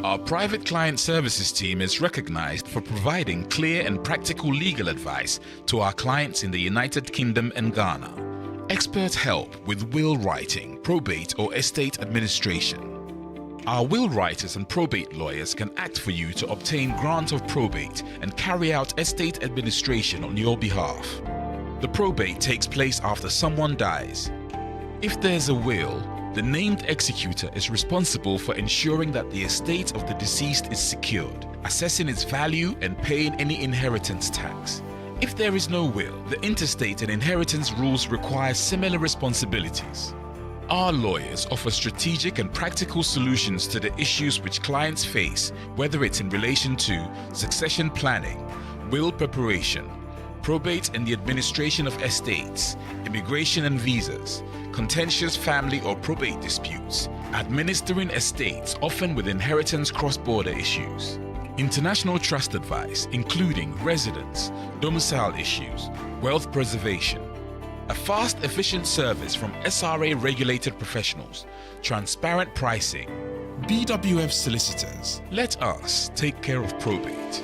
Our private client services team is recognized for providing clear and practical legal advice to our clients in the United Kingdom and Ghana. Expert help with will writing, probate or estate administration. Our will writers and probate lawyers can act for you to obtain grant of probate and carry out estate administration on your behalf. The probate takes place after someone dies. If there's a will, the named executor is responsible for ensuring that the estate of the deceased is secured, assessing its value and paying any inheritance tax. If there is no will, the interstate and inheritance rules require similar responsibilities. Our lawyers offer strategic and practical solutions to the issues which clients face, whether it's in relation to succession planning, will preparation, probate and the administration of estates, immigration and visas, contentious family or probate disputes, administering estates often with inheritance cross-border issues, international trust advice including residence, domicile issues, wealth preservation, a fast, efficient service from SRA-regulated professionals, transparent pricing. BWF Solicitors, let us take care of probate.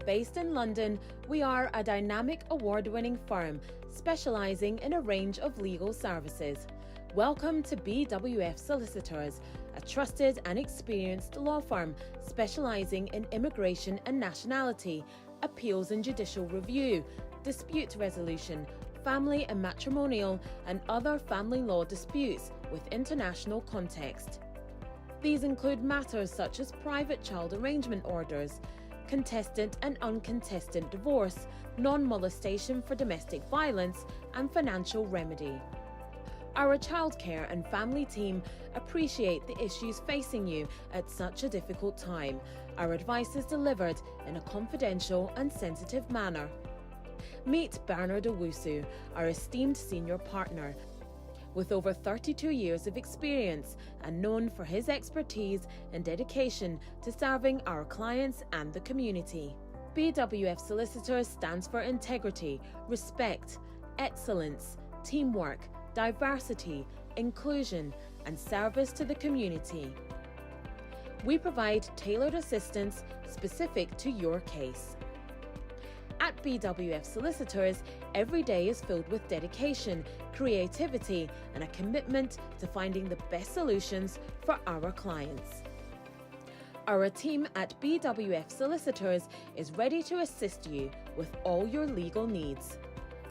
Based in London, we are a dynamic award-winning firm specialising in a range of legal services. Welcome to BWF Solicitors, a trusted and experienced law firm specialising in immigration and nationality, appeals and judicial review, dispute resolution, family and matrimonial, and other family law disputes with international context. These include matters such as private child arrangement orders, contested and uncontested divorce, non-molestation for domestic violence, and financial remedy. Our childcare and family team appreciate the issues facing you at such a difficult time. Our advice is delivered in a confidential and sensitive manner. Meet Bernard Owusu, our esteemed senior partner. With over 32 years of experience and known for his expertise and dedication to serving our clients and the community. BWF Solicitors stands for integrity, respect, excellence, teamwork, diversity, inclusion, and service to the community. We provide tailored assistance specific to your case. At BWF Solicitors, every day is filled with dedication, creativity, and a commitment to finding the best solutions for our clients. Our team at BWF Solicitors is ready to assist you with all your legal needs.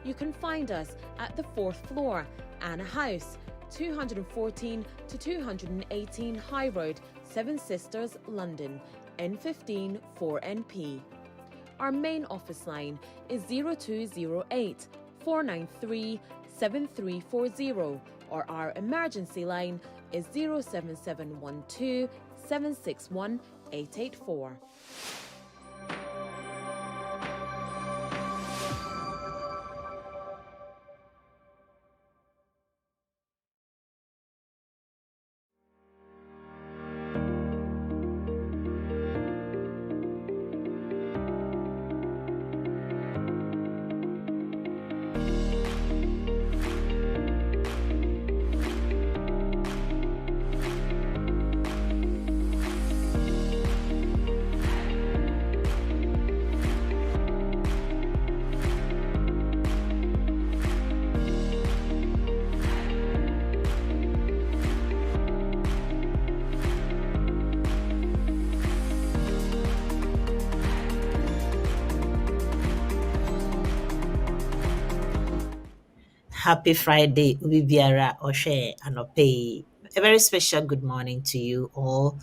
You can find us at the 4th floor, Anna House, 214 to 218 High Road, Seven Sisters, London, N15 4NP. Our main office line is 0208 493 7340, or our emergency line is 07712 761 884. Happy Friday, Ubibiara Oshe Anope. A very special good morning to you all.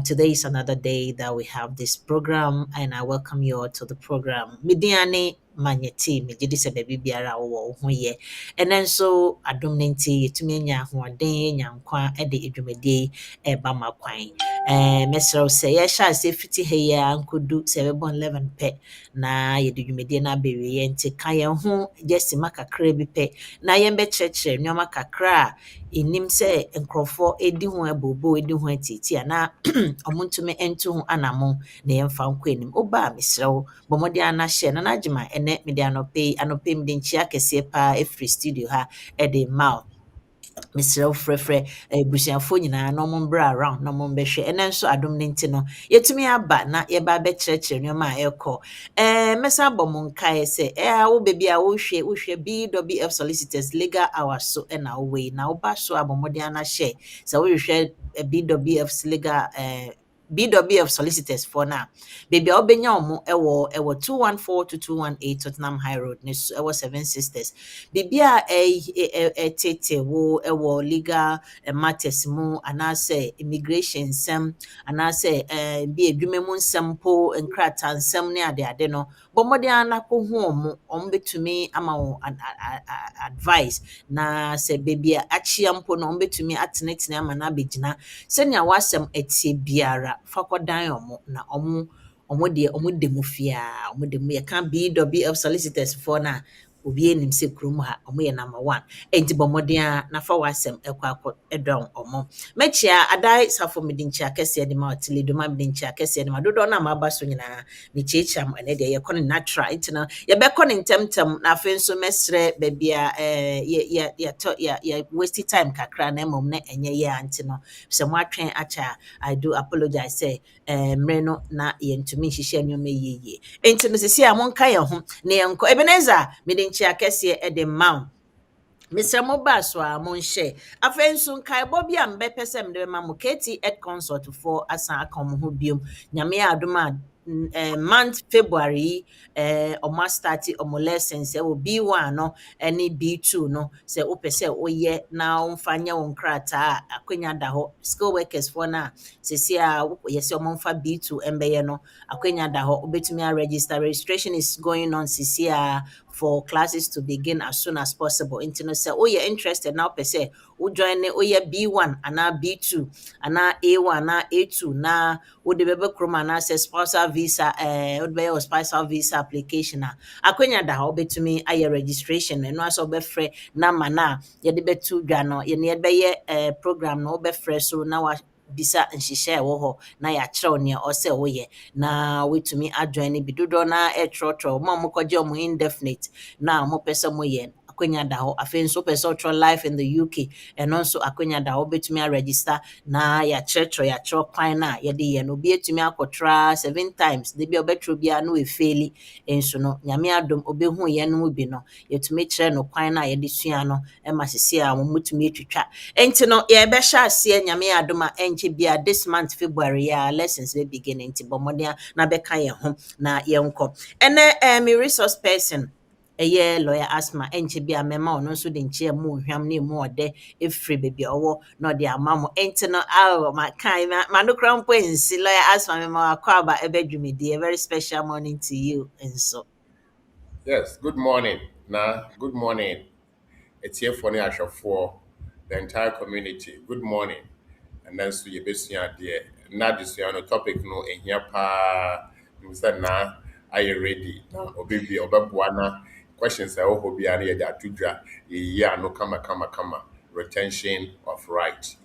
Today is another day that we have this program, and I welcome you all to the program. Midiani ma nyɛ tea megye di sɛ baabi biara wowɔ wo ho yɛ. Ɛnɛ nso adom no nti yɛtumi anya ahoɔden anya nkwa de dwumadie yi ɛreba ma kwan. Mɛsrɛ wo sɛ yɛhyɛ ase fiti ha yi a nkɔdu sɛ ɛbɛbɔ 11 pɛ na yɛde dwumadie no abɛwieɛ nti ka yɛn ho gye sima kakra bi pɛ na yɛmbɛkyerɛkyerɛ nneɛma kakra a ɛnim sɛ nkurɔfoɔ ɛdi ho abobo ɛdi ho atiti anaa ɔmo ntumi nto ho anammɔn na yɛmfa nkɔ anim. Woba a mesrɛ wo bɔ mmɔden a na hyɛ na n'agye ma ɛnɛ mede anɔpɛ yi mede nkyia kɛseɛ paa ɛfiri studio ha ɛde ma wo. Mesrɛ wo frɛfrɛ abusuafoɔ nyinaa na ɔmo mbra around na ɔmo mbɛhwɛ. Ɛnɛ nso adom no nti no yɛtumi aba na yɛba abɛkyerɛkyerɛ nneɛma a ɛrekɔ. Mɛsan abɔ mo nkaeɛ sɛ wo baabi a wohwɛ BWF Solicitors legal hours so ɛna wowɔ yi na woba so a bɔ mmɔden a na hyɛ sɛ wohwehwɛ BWF legal BWF Solicitors for now. Baby, I'll be nyamu ewo 214 to 218 Tottenham High Road, ewo Seven Sisters. Baby, tete wo ewo legal matters mu anase immigration sem anase be adwuma mu nsem po nkrata nsem ne ade no. Bomode anako hu omo betumi ama wo advice na se baby achia mpo no omo betumi atenetene ama na begina. Senya wasem etie biara fakɔdan na ɔmo de mu fia ɔmo de mu yɛ ka BWF Solicitors for na obi enim sɛ kurom ha ɔmo yɛ number 1 enti bɔ mmɔden a na fa wasɛm ɛkɔ ɛdɔn ɔmo mɛkyia adai safo mede nkyia kɛseɛ de ma ɔtele do ma mede nkyia kɛseɛ de ma dodo na maba so nyinaa mekyia mo ɛnɛ deɛ yɛkɔ ne natural enti no yɛbɛkɔ ne ntɛmtɛm na afei nso mɛsrɛ baabi a yɛ waste time kakra na mmom na ɛnyɛ yɛ anti no sɛ mo atwɛn akyɛ I do apologize sɛ mmerɛ no na yɛntumi nhyehyɛ nneɛma yie enti no sisi a monka yɛn ho na yɛnkɔ Ebenezer mede nkyia kɛseɛ de ma wo Mr. Mobile so a monhye afei nso nkaebɔ bi a mbɛpɛ sɛ mede ma mo KT Ed Consult for asan aka mo ho biom nyame adom a month February omo start omo lessons wo B1 no ene B2 no se wo pese oyɛ na wonfa nya won krata akwanya da ho skill workers for na sesi a yesi omo mfa B2 embeye no akwanya da ho obetumi a register registration is going on sesi a for classes to begin as soon as possible. Into no say, oh, you're interested now per se. Who join it? Oh, yeah, B1 and now B2 and now A1 now A2 now. Would the baby chroma now say spousal visa? Would be your spousal visa application now. Akwenya da ho to me a registration and no so be free na mana. Ye de be two jano. Ye need be program no be free so now. Bisa nhyehyɛ ɛwɔ hɔ na yɛakyerɛw nea ɔsɛ woyɛ na wetumi adjoin bi dodo na ɛtrɔtrɔ mo mokɔgye mo indefinite na mo pɛ sɛ moyɛ akwanya da hɔ afei nso pɛ sɛ ɔtrɔ life in the UK ɛno nso akwanya da hɔ betumi a register na yɛakyerɛw kwan na yɛde yɛ no obi etumi akɔtra 7 times de bi ɔbɛtrɔ bia no efeli nso no nyame adom obehu yɛ no bi no yɛtumi kyerɛ no kwan na yɛde sua no ɛma sisi a mo mutumi etwitwa enti no yɛbɛhyɛ aseɛ nyame adom a ɛnkyɛ bia this month February ya lessons we begin enti bɔmmɔden na bɛka yɛn ho na yɛnkɔ ɛnɛ me resource person lawyer asthma enche bia mema ono nso de nche mu hwam na mu ode efiri bebia owo na ode ama mo enti no ma kan ma no krampo ensi lawyer asthma mema akwa aba ebedwumedi a very special morning to you enso. Yes, good morning. Good morning. It's here for the entire community. Good morning. And then so you besia there. Now this no topic no in here pa you said na are you ready? Now obibi obabuana questions I hope be any that to dra yeah no kama retention of right.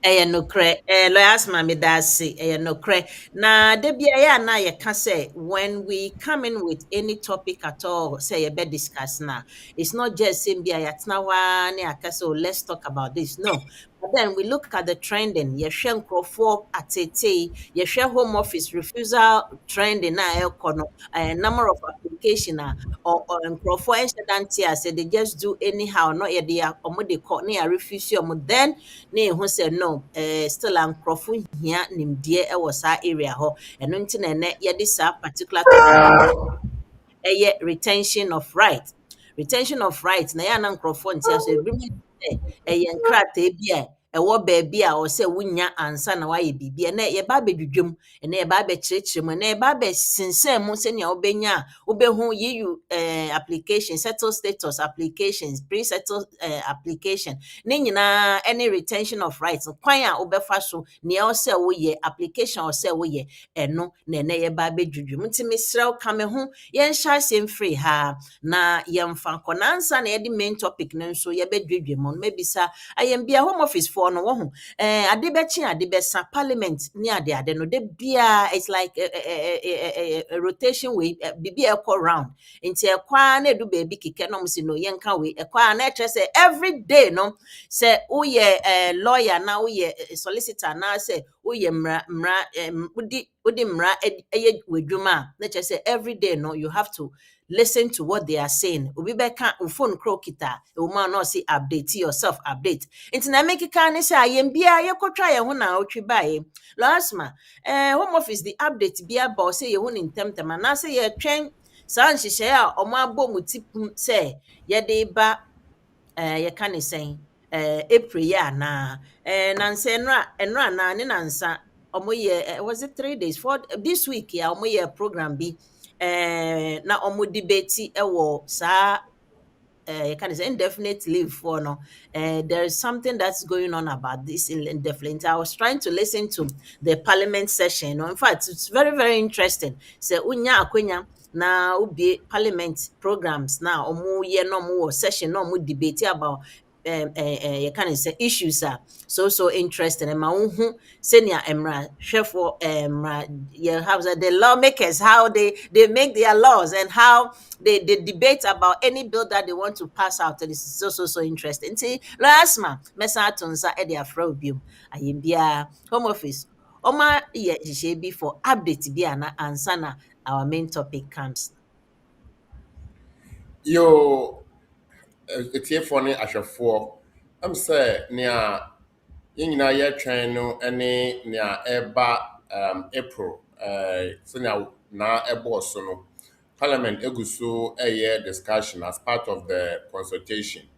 Nokre lawyers mami dasi nokre na debia ya na ye ka say when we come in with any topic at all say you be discuss na it's not just saying bia yatna wa ne aka so let's talk about this no but then we look at the trending ye hwe nkrofo atete ye hwe home office refusal trending na ekono number of application or nkrofo ensedantia say they just do anyhow no ye dey omo dey call na refuse omo then na ehu say no still nkrofo hia nimdie e wo sa area ho eno nti na ene ye dey sa particular retention of right na ya na nkrofo ntia so ebi eye nkrata bi ɛwɔ baabi a ɔsɛ wonya ansa na wayɛ biribi ɛnɛ yɛba abɛdwudwam ɛnɛ yɛba abɛkyerɛkyerɛ mu ɛnɛ yɛba abɛsensɛn mu sɛnea wobɛnya a wobɛhu EU application settle status applications pre-settle application ne nyinaa ɛne retention of rights kwan a wobɛfa so nea ɔsɛ woyɛ application ɔsɛ woyɛ ɛno na ɛnɛ yɛba abɛdwudwam nti mesrɛ wo ka me ho yɛnhyɛ asɛm firi ha na yɛmfa nkɔ nansa na yɛde main topic no nso yɛbɛdwedwe mu no mabisa ayɛmbia home office foɔ no wɔ ho ade bɛkye ade bɛsa parliament ne ade no de bia it's like a rotation way bibi ɛkɔ round nti ɛkwa na edu baabi keke no msi no yɛnka we ɛkwa na ɛkyerɛ sɛ every day no sɛ woyɛ lawyer na woyɛ solicitor na sɛ woyɛ wodi mmara ɛyɛ w'adwuma na kyerɛ sɛ every day no you have to listen to what they are saying. Obi beka phone krokita, uma no see update yourself update. Nti na mekika ne say ayembia yekotwa ye ho na otwi bae. Last ma home office the update bia ba say ye ho ni ntemtem na say ye twen saa nhihye a omo abom tipum say ye de ba ye ka ne sen April ya na nanse enra na ne nansa omo ye was it 3 days for this week ya omo ye program bi na omo debate ewo sa you can say indefinite leave for no there is something that's going on about this indefinite. I was trying to listen to the parliament session. In fact, it's very, very interesting. So unya akwenya na ubi parliament programs now omo ye no mo session no mo debate about you can say issues are so interesting and ma unhu senior emra chefo you have the lawmakers how they make their laws and how they debate about any bill that they want to pass out. And it's so interesting. See last month mesa atonsa e dia fra obium ayembia home office oma ye be for update bi ana answer na our main topic comes. Yo etiefoɔ ne ahwɛfoɔ am sɛ nea yɛn nyinaa yɛtwɛn no ne nea ɛba April sɛnea na ɛbɔɔ so no Parliament egu so ɛyɛ discussion as part of the consultation,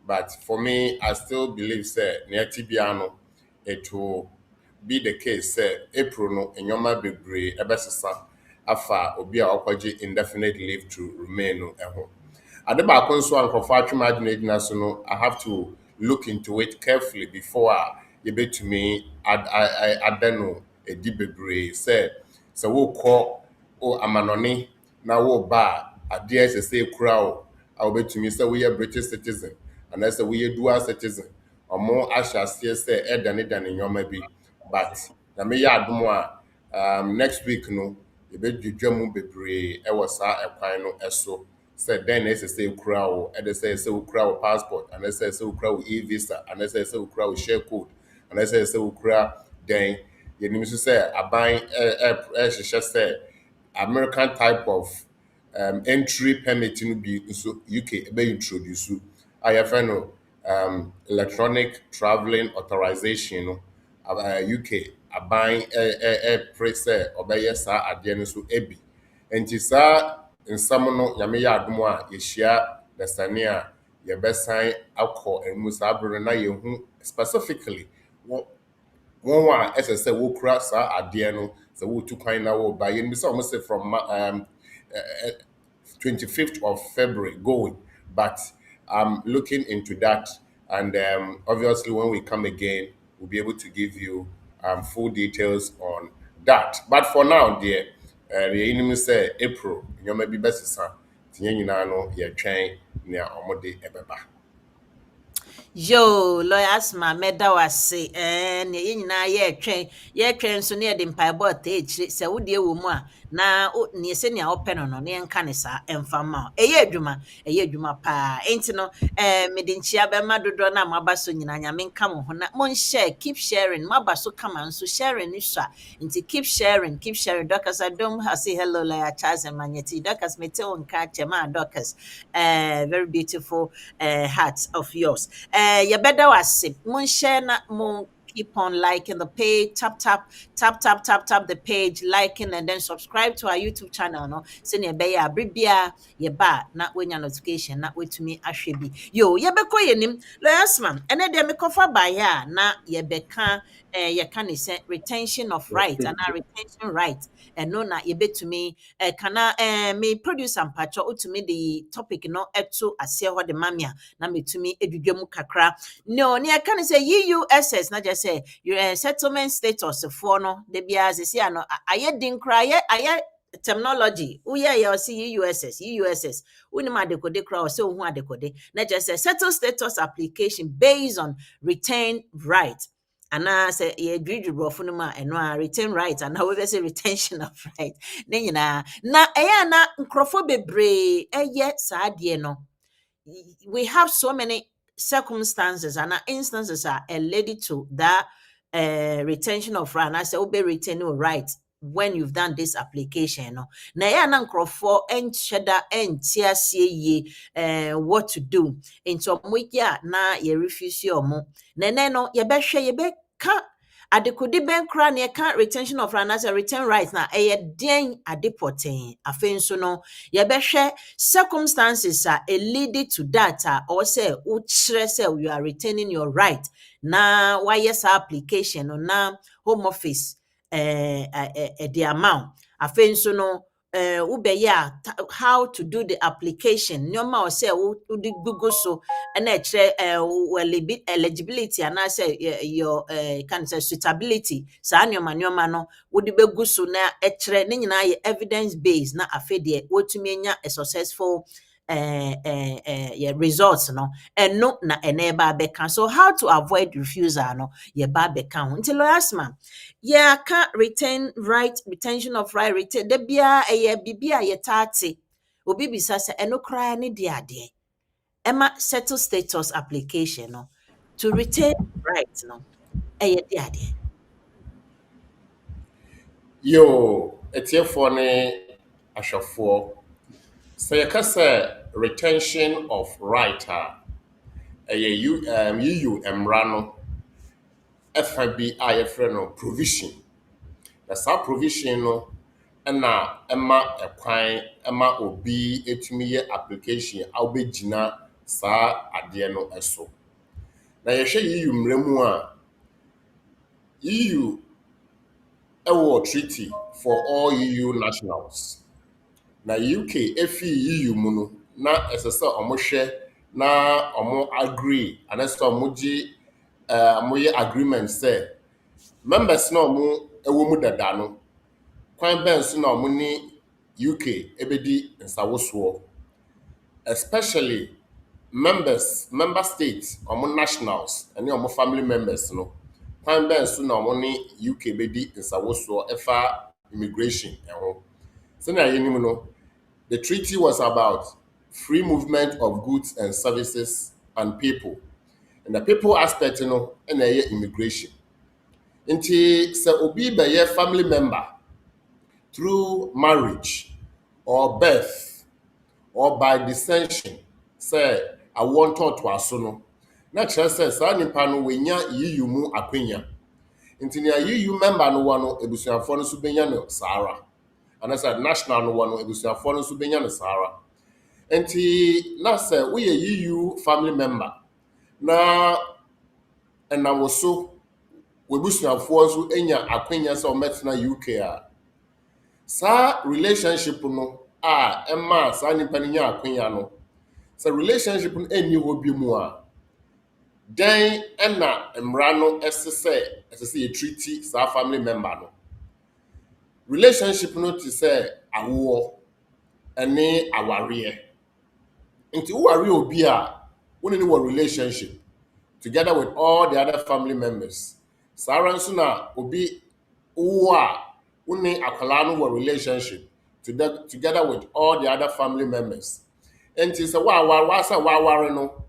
but for me I still believe sɛ nea tibia no it will be the case sɛ April no enyoma bebree ɛbɛsesa afa obi a ɔkɔgye indefinite leave to remain no ɛho. Ade baako nso ankrofo atwem adwene gyina so no I have to look into it carefully before you betumi adeno edi bebree sɛ wokɔ o amanɔne na wo ba ade ɛsɛ kura o a wobetumi sɛ woyɛ British citizen and sɛ woyɛ dual citizen ɔmo ahyɛ aseɛ sɛ ɛdane nyoma bi but na me yɛ adom a next week no yɛbɛdwedwa mu bebree ɛwɔ saa ɛkwan no ɛso sɛ then ɛsɛ kura o ɛsɛ kura o passport and ɛsɛ kura o e-visa and ɛsɛ kura o share code and ɛsɛ kura then yɛnim so sɛ aban ɛhyehyɛ sɛ American type of entry permit no be so UK be introduce a yɛfrɛ no electronic traveling authorization no UK aban pre sɛ ɔbɛyɛ saa adeɛ no so ebi enti saa nsɛm no nyame yɛ adom a yɛhyia dasane a yɛbɛsan akɔ emu saa bere na yɛhu specifically wɔn a ɛsɛ sɛ wokura saa adeɛ no sɛ wotu kwan na wo ba yɛn bi sɛ ɔmo sɛ from 25th of February going, but I'm looking into that and obviously when we come again we'll be able to give you full details on that. But for now dear the enemy say April nyoma bi besesa tinye nyina no ye twɛn nea ɔmode ɛbɛba. Yo, lawyers ma meda wase ne nyina ye twɛn so ne de mpaebɔ ta ekyire sɛ wo de wɔ mu a na ne se ne a wopɛ no no ne nka ne sa emfa ma ɛyɛ adwuma pa enti no me de nchia be ma dodo na maba so nyina nya me nka mo ho na mon share keep sharing maba so kama nso sharing ni so enti keep sharing Doctors I don't say hello lawyer Charles and Magneti Doctors me te won ka chema Doctors very beautiful heart of yours. You better was mon share na mon keep on liking the page. Tap the page, liking, and then subscribe to our YouTube channel. No, send your bay a bribia, ye ba, not when your notification, not with me, I should be. Yo, ye be koyenim, last man, and then me cover by ya, na ye beka, ye can say retention of right, and our retention right, and no, na ye be to me, kana, me produce and patch to me the topic, no, eto, I see what the mamia, na me to me, edugemu kakra. No, ni I can say EUSS, not just say your settlement status for no, the bias is no, I didn't cry, I terminology. Oh yeah, you see EUSS. Unima decode crowd so who decode. Not just say settle status application based on retain right. And I say ye dream rofunuma and no retain right and however say retention of right. Then you na na nkrofo bebre sadie no. We have so many circumstances and instances are related to that retention of right. And I say, be retaining right when you've done this application. No, na ya na nkrofo and sheda and ye what to do. Into ya na ye refuse your mo. No, ye be share ye be ka adekodi ben kra na ka retention of right as a return right na den adepoten afen so no ye be hwe circumstances are leading to that or say uchre say you are retaining your right na why yes application no na home office the amount afen so no how to do the application nyoma or say the google so and eligibility and I say your can say suitability sa nyoma no would be good so na etre ni nyina evidence based na afede wotumi nya a successful results no and no na eneba beka. So how to avoid refusal no ye ba beka until last man yeah can't retain right retention of right retain de bia bibia ye tati obi bisa se eno kra ne de ade Emma settle status application no to retain right no de ade Yo, etiefo ne ahwefo. Say kasa retention of right you emra no efa bi ayefre no provision. Na sa provision no na ema ekwan ema obi etumi ye application awbegina sa ade no eso. Na yehwe EU mremu a EU a treaty for all EU nationals. Na UK efi EU mu no na esese omohwe na omo agree and so omoji moye agreement say members na omo ewo mu dada no kwan ben so na omo ni UK ebedi nsawoso, especially member states omo nationals and omo family members no kwan ben so na omo ni UK bedi nsawoso efa immigration eho. So na yenim no the treaty was about free movement of goods and services and people. And the people aspect, and immigration. Until se obi be ye family member through marriage or birth or by descension, say I want to asono. Na chere say sa nipa no wenya EU mu akwenya. Until ya EU member no wano ebusuafo no so benya no Sahara. And I said national no one ebusuafo no so benya no Sahara. Enti na say we EU family member na and I was so we busuafo so enya akwenya say o metna UK a sa relationship no emma sa nipa nya akwenya no sa relationship no eni ho bi mu a then na emra no esese a treaty sa family member no relationship no to say awo ene aware nti wo are obi a woni ni wo relationship together with all the other family members saran so na obi wo a woni akwala no wo relationship together with all the other family members nti say wa no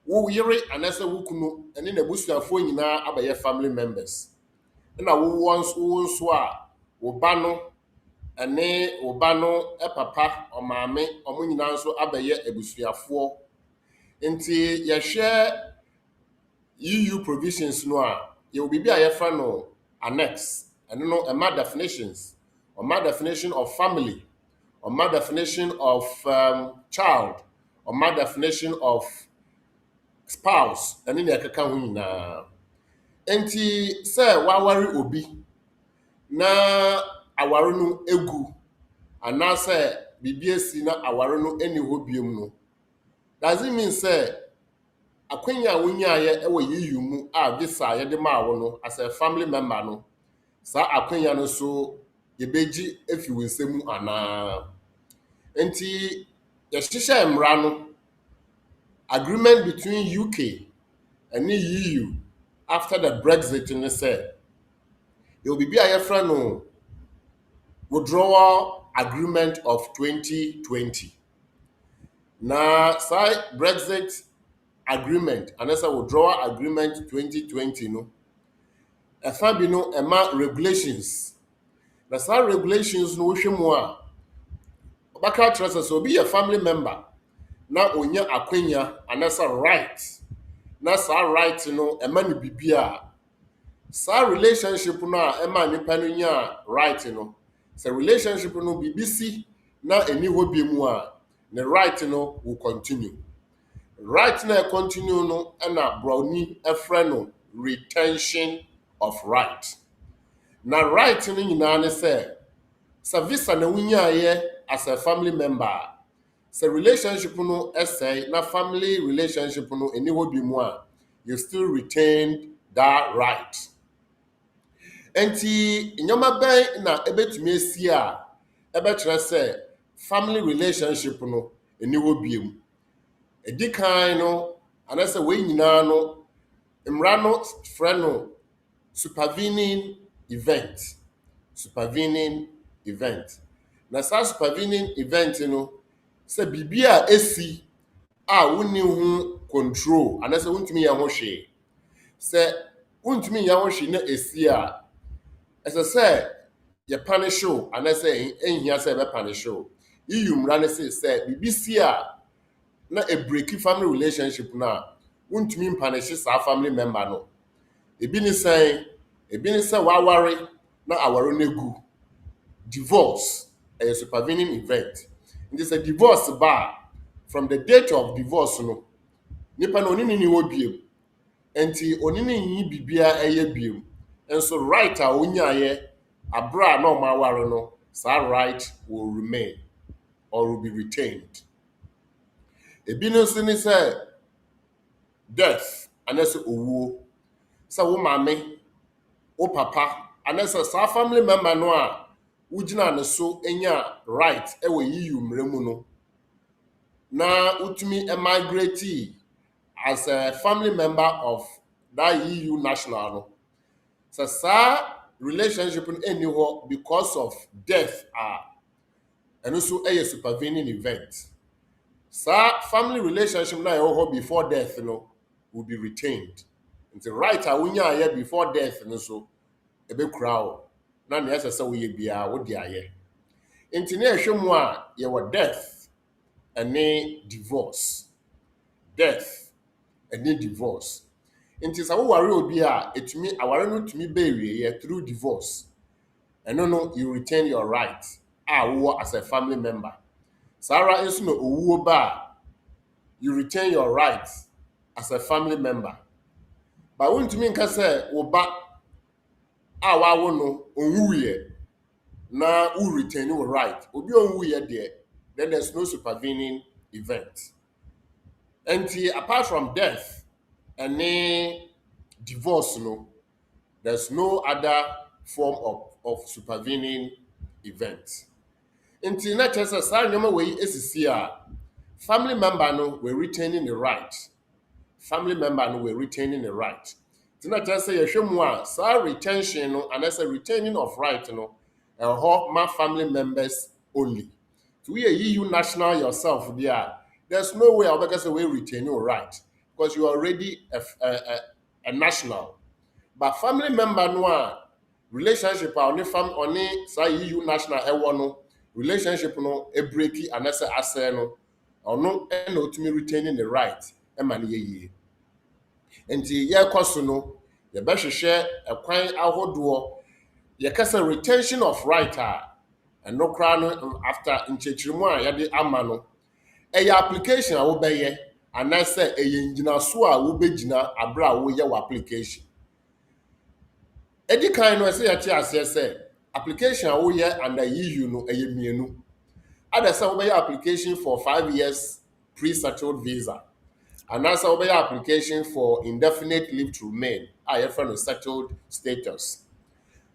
wo yire anase wo kunu ene na busuafo nyina abaye family members na wo nso a wo ba no ene wo ba no papa o maame o mo nyina nso abaye ebusuafo nti ye hwe EU provisions no a will be a friend no annex, and no a definitions, or my definition of family, or my definition of child, or my definition of spouse, and in the account na enti say wawari obi na aware no egu anase bibi esi na aware no eni ho biem no does it mean say akwanya wonya ye e wo yiyu mu a visa ye de ma wo no as a family member no sa akwanya no so ye beji efi wo nsemu ana enti ye hihye emra no agreement between UK and the EU after the Brexit in the say it will be a friend no withdrawal agreement of 2020. Now, side Brexit agreement and as a withdrawal agreement 2020 no. If I be no regulations. The side regulations no wish more. Baka trust so be a family member. Now onya akwenya and as a right. Na sa right no ema ni bibia. Sa relationship no ema nipa no nya right no. Sa relationship no BBC na eni ho bi mu a the right no will continue. Right na continue no na brownie a friend no retention of right. Na right no nyina ne say sa visa na wunya ye as a family member. Sa relationship no essay na family relationship no eni ho bi mu a you still retain that right. Enti nyoma ben na ebetumi esi a ebetire say family relationship no eni ho biem. Edi kan no anase we nyina no mra no friend no supervening event. Supervening event. Na sa supervening event no say bibia esi a woni hu control anase wontumi ya ho hwe. Say wontumi ya ho hwe na esi a as I say ye punish you anase enhia say be punish you. EU mra ne say BBC a na a breaky family relationship na wontumi punish sa family member no. Ebi ni say wa worry na awaro negu. Divorce a supervening event. It is a divorce bar from the date of divorce no. Nipa no onini ni wo biem. Enti onini yi bibia eye biem. And so right a onya ye abra na ma ware no, sa right will remain or will be retained. Ebi no so ni say death anase owu. Sa wo mame, wo papa, anase sa family member no a wugina ne so enya right e wo EU mremu no. Na utumi migrate as a family member of that EU national no. So relationship in any because of death and also a supervening event. Family relationship na before death will be retained. It's right awunya here before death so ebe crowd. Na na yesa say we bia wo dia ye. Nti na ehwemu a ye wo death and divorce. Death and divorce. Nti sa wo ware obi a etumi aware no tumi bewie ye through divorce. And no you retain your right wo as a family member. Sarah is no owu ba you retain your right as a family member. But when to me nka say wo ba wa wo no onwuye na who retain your right. Obi onwuye there, then there's no supervening event. And apart from death and divorce no, there's no other form of supervening event. Until na chesa sa nyoma we esisi a family member no we retaining the right. Family member no we retaining the right. Tina chesa ye hwemu a sa retention no and as a retaining of right no my family members only. To we a EU national yourself there, there's no way I'll because we retain your right because you are already a national. But family member no relationship only say EU national no relationship no e breaki and as a no or no to me retaining the right e man ye. Enti ye koso no yɛbɛhwehwɛ ɛkwan ahodoɔ yɛkasa retention of right and no koraa no after nkyɛkyerɛmu a yɛde ama no ɛyɛ application a wobɛyɛ anaasɛ ɛyɛ ngyinaso a wobɛgyina abere a woyɛ wɔ application ɛdi kan no ɛsɛ yɛte aseɛ sɛ application a woyɛ under EU no ɛyɛ mmienu ada sɛ wobɛyɛ application for 5 years pre-settled visa anaasɛ wobɛyɛ application for indefinite leave to remain a yɛfrɛ no settled status.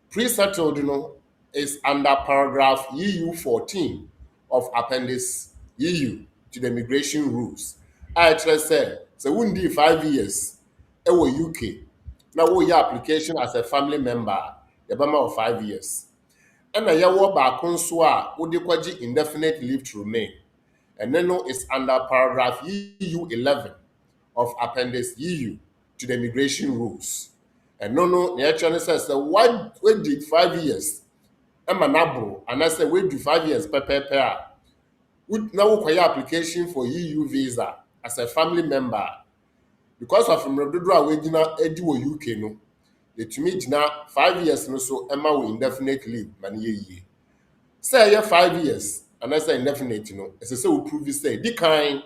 Pre-settled no is under paragraph EU 14 of appendix EU to the immigration rules. A ɛkyerɛ sɛ wondi 5 years ɛwɔ UK na woyɛ application as a family member yɛbɛma wɔ 5 years. Ɛna yɛwɔ baako nso a wode kɔgye indefinite leave to remain. And then no is under paragraph EU 11 of appendix EU to the immigration rules. And no, the actually says that what we did 5 years, Emma Nabro, and I said we do 5 years per. We now require application for EU visa as a family member because of Mredudra Wagina Edu UK no. The to me now 5 years no so Emma will indefinite leave man ye. Say 5 years, and I say indefinite no. As I say we prove say the kind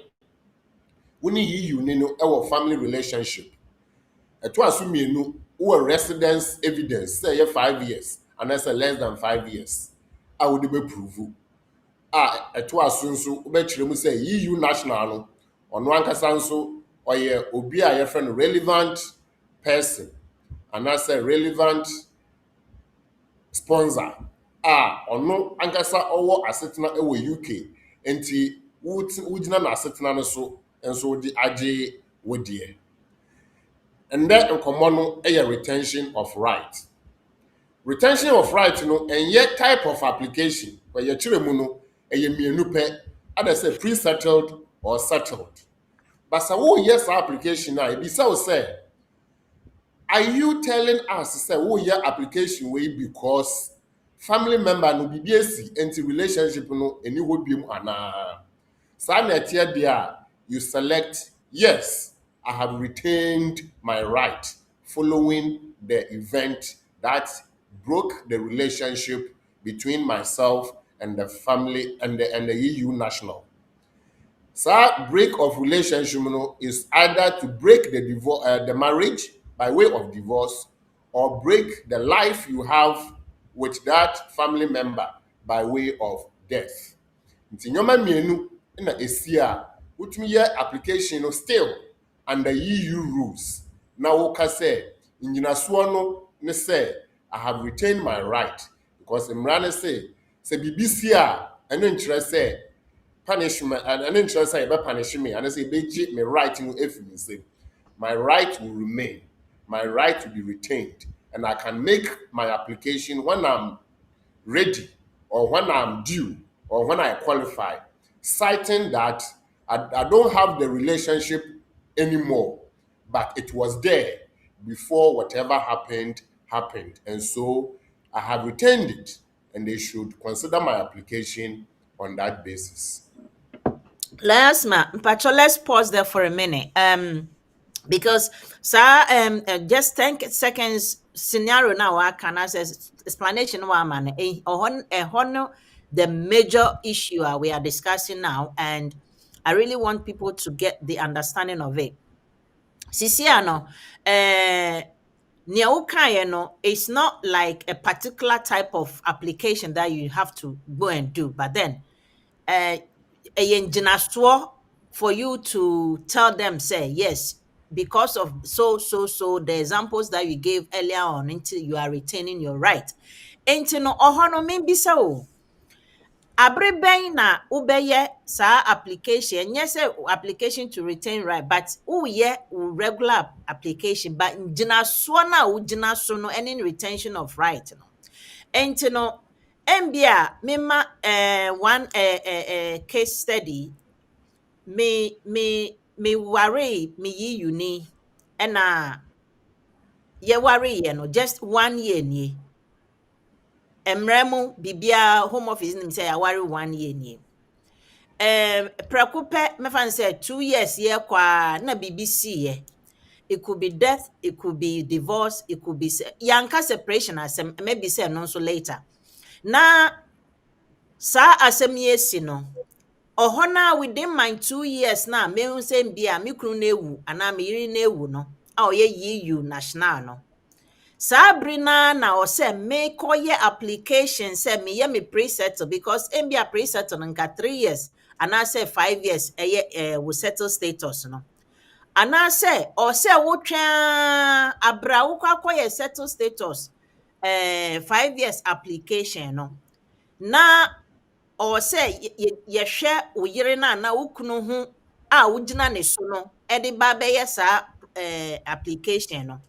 we need EU no our family relationship. Ɛto aso mmienu wɔ residence evidence sɛ ɛyɛ 5 years anaasɛ less than 5 years a wode bɛprove a ɛto aso nso wobɛkyerɛ mu sɛ EU national no ɔno ankasa nso ɔyɛ obi a yɛfrɛ no relevant person anaasɛ relevant sponsor a ɔno ankasa ɔwɔ asetena ɛwɔ UK nti wogyina n'asetena no so nso wode agye wo deɛ. And then in common a retention of right. Retention of right no and yet type of application where you chire a mienu pe other say pre-settled or settled. But so yes application now it be so say are you telling us say your application way because family member no be BSc into relationship no any would be ana. Sa na tie there you select yes. I have retained my right following the event that broke the relationship between myself and the family and the EU national. So break of relationship is either to break the marriage by way of divorce or break the life you have with that family member by way of death. Nti nyoma mienu na esi a wotumi ye application no still under EU rules. Now, woka say, ingyinasoɔ no ne say, I have retained my right because Imran say BBC and interest say punishment and interest say punish me and I say me right no if me say my right will remain, my right will be retained, and I can make my application when I'm ready or when I'm due or when I qualify, citing that I don't have the relationship anymore, but it was there before whatever happened, and so I have retained it, and they should consider my application on that basis. Let's pause there for a minute. Because sir, just 10 seconds scenario now I can access explanation man the major issue we are discussing now, and I really want people to get the understanding of it. Sisiano, it's not like a particular type of application that you have to go and do, but then for you to tell them, say, yes, because of so, the examples that you gave earlier on, until you are retaining your right. Enti no ohono membisa o. Abreben na ubeye sa application. Yes, application to retain right, but regular application, but jina swana ujina sono any retention of right. No. Enti no mbia mema one case study me worry me yi uni ena ye worry no just 1 year ni. Emremu bibia home office nim say aware 1 year ni. Prekupe me fan say 2 years ye kwa na BBC ye. It could be death, it could be divorce, it could be yanka separation as maybe say no so later. Na sa asem yesi no. Ohona within my 2 years na me hu say bia me kunu na ewu ana me yiri na ewu no. A oye EU national no. Sabrina na o say me koye application say me ye me pre-settle because mbia pre-settle nka 3 years and I say 5 years we settle status no. And I say or say wo twa abra wo kwakoye settle status 5 years application no. Na or say yehwe wo yire na wo kunu hu a wogina ne so no e de ba be yes application no.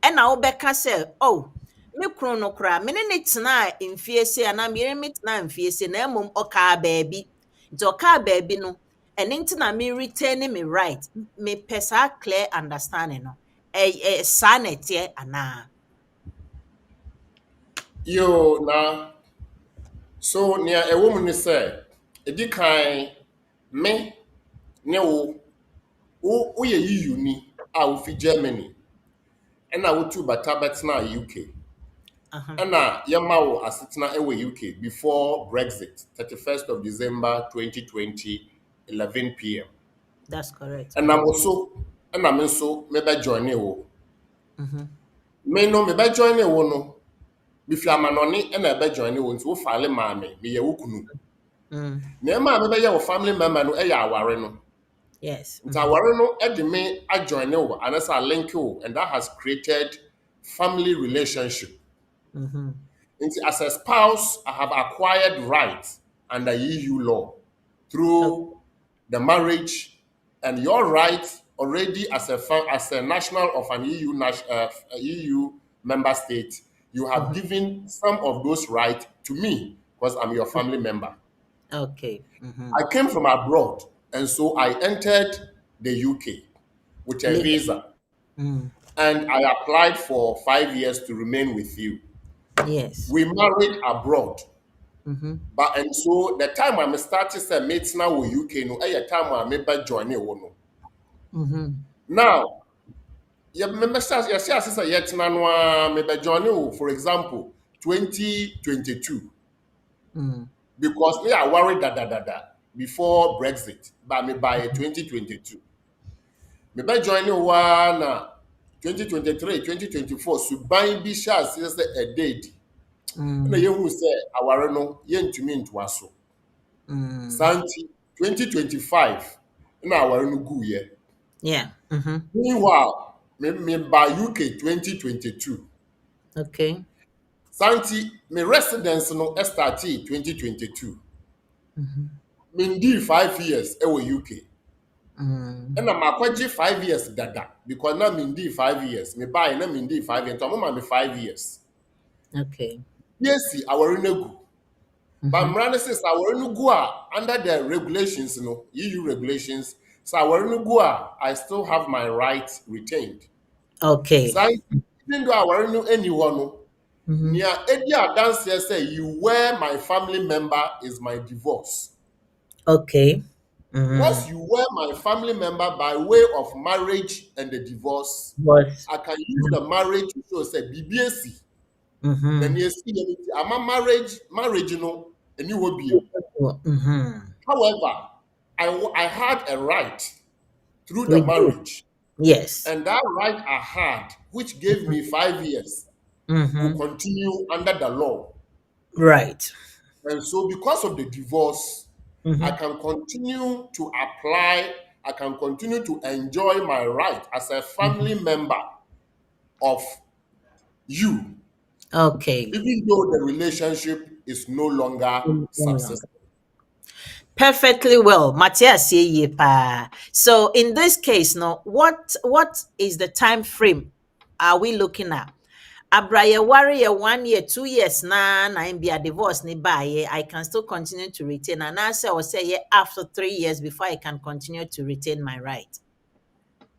And now Becca said, oh, me chrono cra, minute tena in fierce and I'm hearing me tena in fierce and mum oka baby. Doka baby no, and into me retaining me right, me pesa clear understanding no. A sanity ana. Yo, na. So, near a woman said, a decline me, no, who ye uni, I will fi Germany, and I will too, but na UK. And Yamao Asitna Ewe UK before Brexit, 31st of December 2020, 11 p.m. That's correct. And I'm also, maybe join you. Me no, maybe join you, no. Before Manoni and I be join you, so file mammy, me ye ukunu. Nema, maybe your family member no, wareno. Yes. It's a wareno, me, I join you, and as I link you, and that has created family relationship. As a spouse, I have acquired rights under EU law through the marriage, and your rights already as a national of an EU member state, you have given some of those rights to me because I'm your family member. Okay. I came from abroad, and so I entered the UK with a visa, and I applied for 5 years to remain with you. Yes. We married abroad. But and so the time I started say mates now with UK no time I maybe join you no. Now, you remember you say sister yet no maybe join you for example 2022. Because we are worried that before Brexit, but me by 2022. Maybe join you one 2023, 2024 so buy be share say a date. Na yehu say aware no yentumi ntoa so. Santi 2025 na aware no gu ye. Yeah. Meanwhile, me by UK 2022. Okay. Santi me residence no start 2022. Me ndi 5 years e UK. And I'm akwaje 5 years dada because na me ndi 5 years. Me buy na me ndi 5 years. To me 5 years. Okay. Yes, aware no gu. But Mrana says our Nugua under the regulations, EU regulations, so our Nugua, I still have my rights retained. Okay. So even though our new anyone, near Edia dance say you were my family member is my divorce. Okay. Once you were my family member by way of marriage and the divorce, I can use the marriage to show say BBSC. Then you see, I'm a marriage, and you will be. However, I had a right through the marriage. Yes. And that right I had, which gave me 5 years, to continue under the law. Right. And so because of the divorce, I can continue to apply, I can continue to enjoy my right as a family member of you. Okay. Even though the relationship is no longer subsistent. Perfectly well. Matthias ye pa. So in this case, no, what is the time frame are we looking at? Abraya warrior 1 year, 2 years na be a divorce ni ba I can still continue to retain an answer or say yeah, after 3 years before I can continue to retain my right.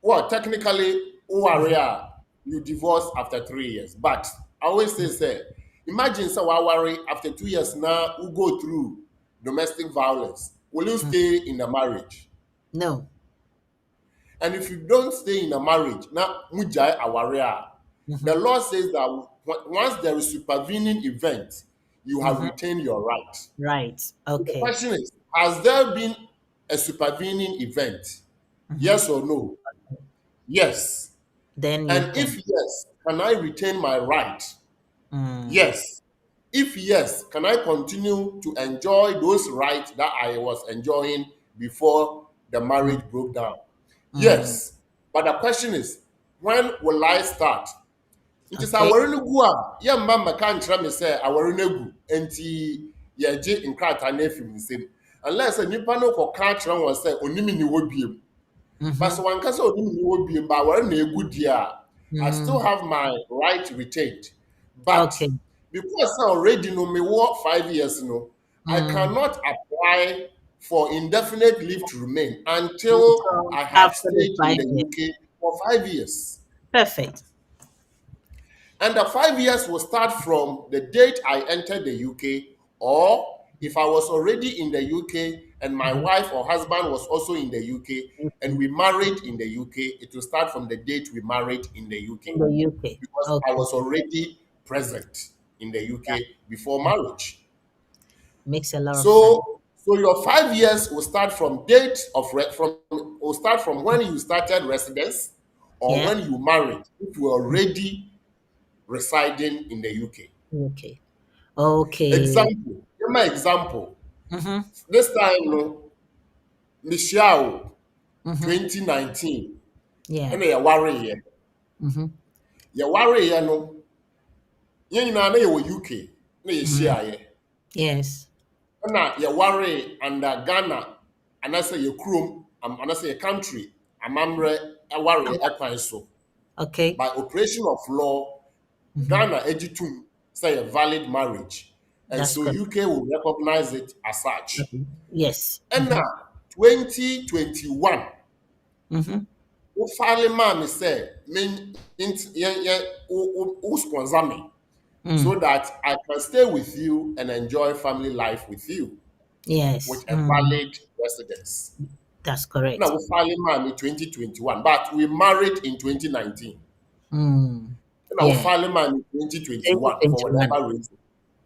Well, technically, you divorce after 3 years. But I always say, imagine someone worry after 2 years now who go through domestic violence. Will you stay in the marriage? No. And if you don't stay in a marriage, now mujai awaria, the law says that once there is supervening event, you have retained your right. Right. So the Okay. question is, has there been a supervening event? Yes or no? Yes. Then you And if can. yes, can I retain my right? Mm. Yes. If yes, can I continue to enjoy those rights that I was enjoying before the Mm. marriage broke down? Mm. Yes. But the question is, when will I start? It is Okay. our gu a yɛmma mmɛka nkyerɛ me sɛ awɔre no agu nti yɛgye nkrataa no afi me nsam. Unless nnipa no kɔka kyerɛ wɔn sɛ onim ni wɔ biem. But so one can say onim ni wɔ biem, but awɔre na egu deɛ a, I still Mm. have my right retained. But Okay. because I already know me work 5 years, I Mm. cannot apply for indefinite leave to remain until So I have after the stayed in 5 years. the UK for 5 years. Perfect. And the 5 years will start from the date I entered the UK, or if I was already in the UK and my Mhm. wife or husband was also in the UK and we married in the UK, it will start from the date we married in the In UK the UK. because I Okay. was already present in the UK before marriage. Makes a lot of sense. So your 5 years will start from date of will start from when you started residence or Yeah. when you married if you were already residing in the UK. Okay. Okay. Example, give my example. Mm-hmm. This time, no, Michelle, Mm-hmm. 2019, Yeah. and you worry here. Mm-hmm. You worry here, no. You know, you UK, na you Mm-hmm. share here. Yes. Na you worry under Ghana, and I say your chrome, and I say your country. Amamre, I worry, I so. Okay. By operation of law, Mm-hmm. Ghana edutum say a valid marriage, and That's so good. UK will recognize it as such. Okay. Yes. And Mm-hmm. now, 2021, Mm-hmm. wo file ma me say me sponsor me Mm. so that I can stay with you and enjoy family life with you Yes. with a Mm. valid residence. That's Now, correct. we file ma me 2021, but we married in 2019. Mm. Now, we Yeah. file ma me 2021 for 2021. whatever reason.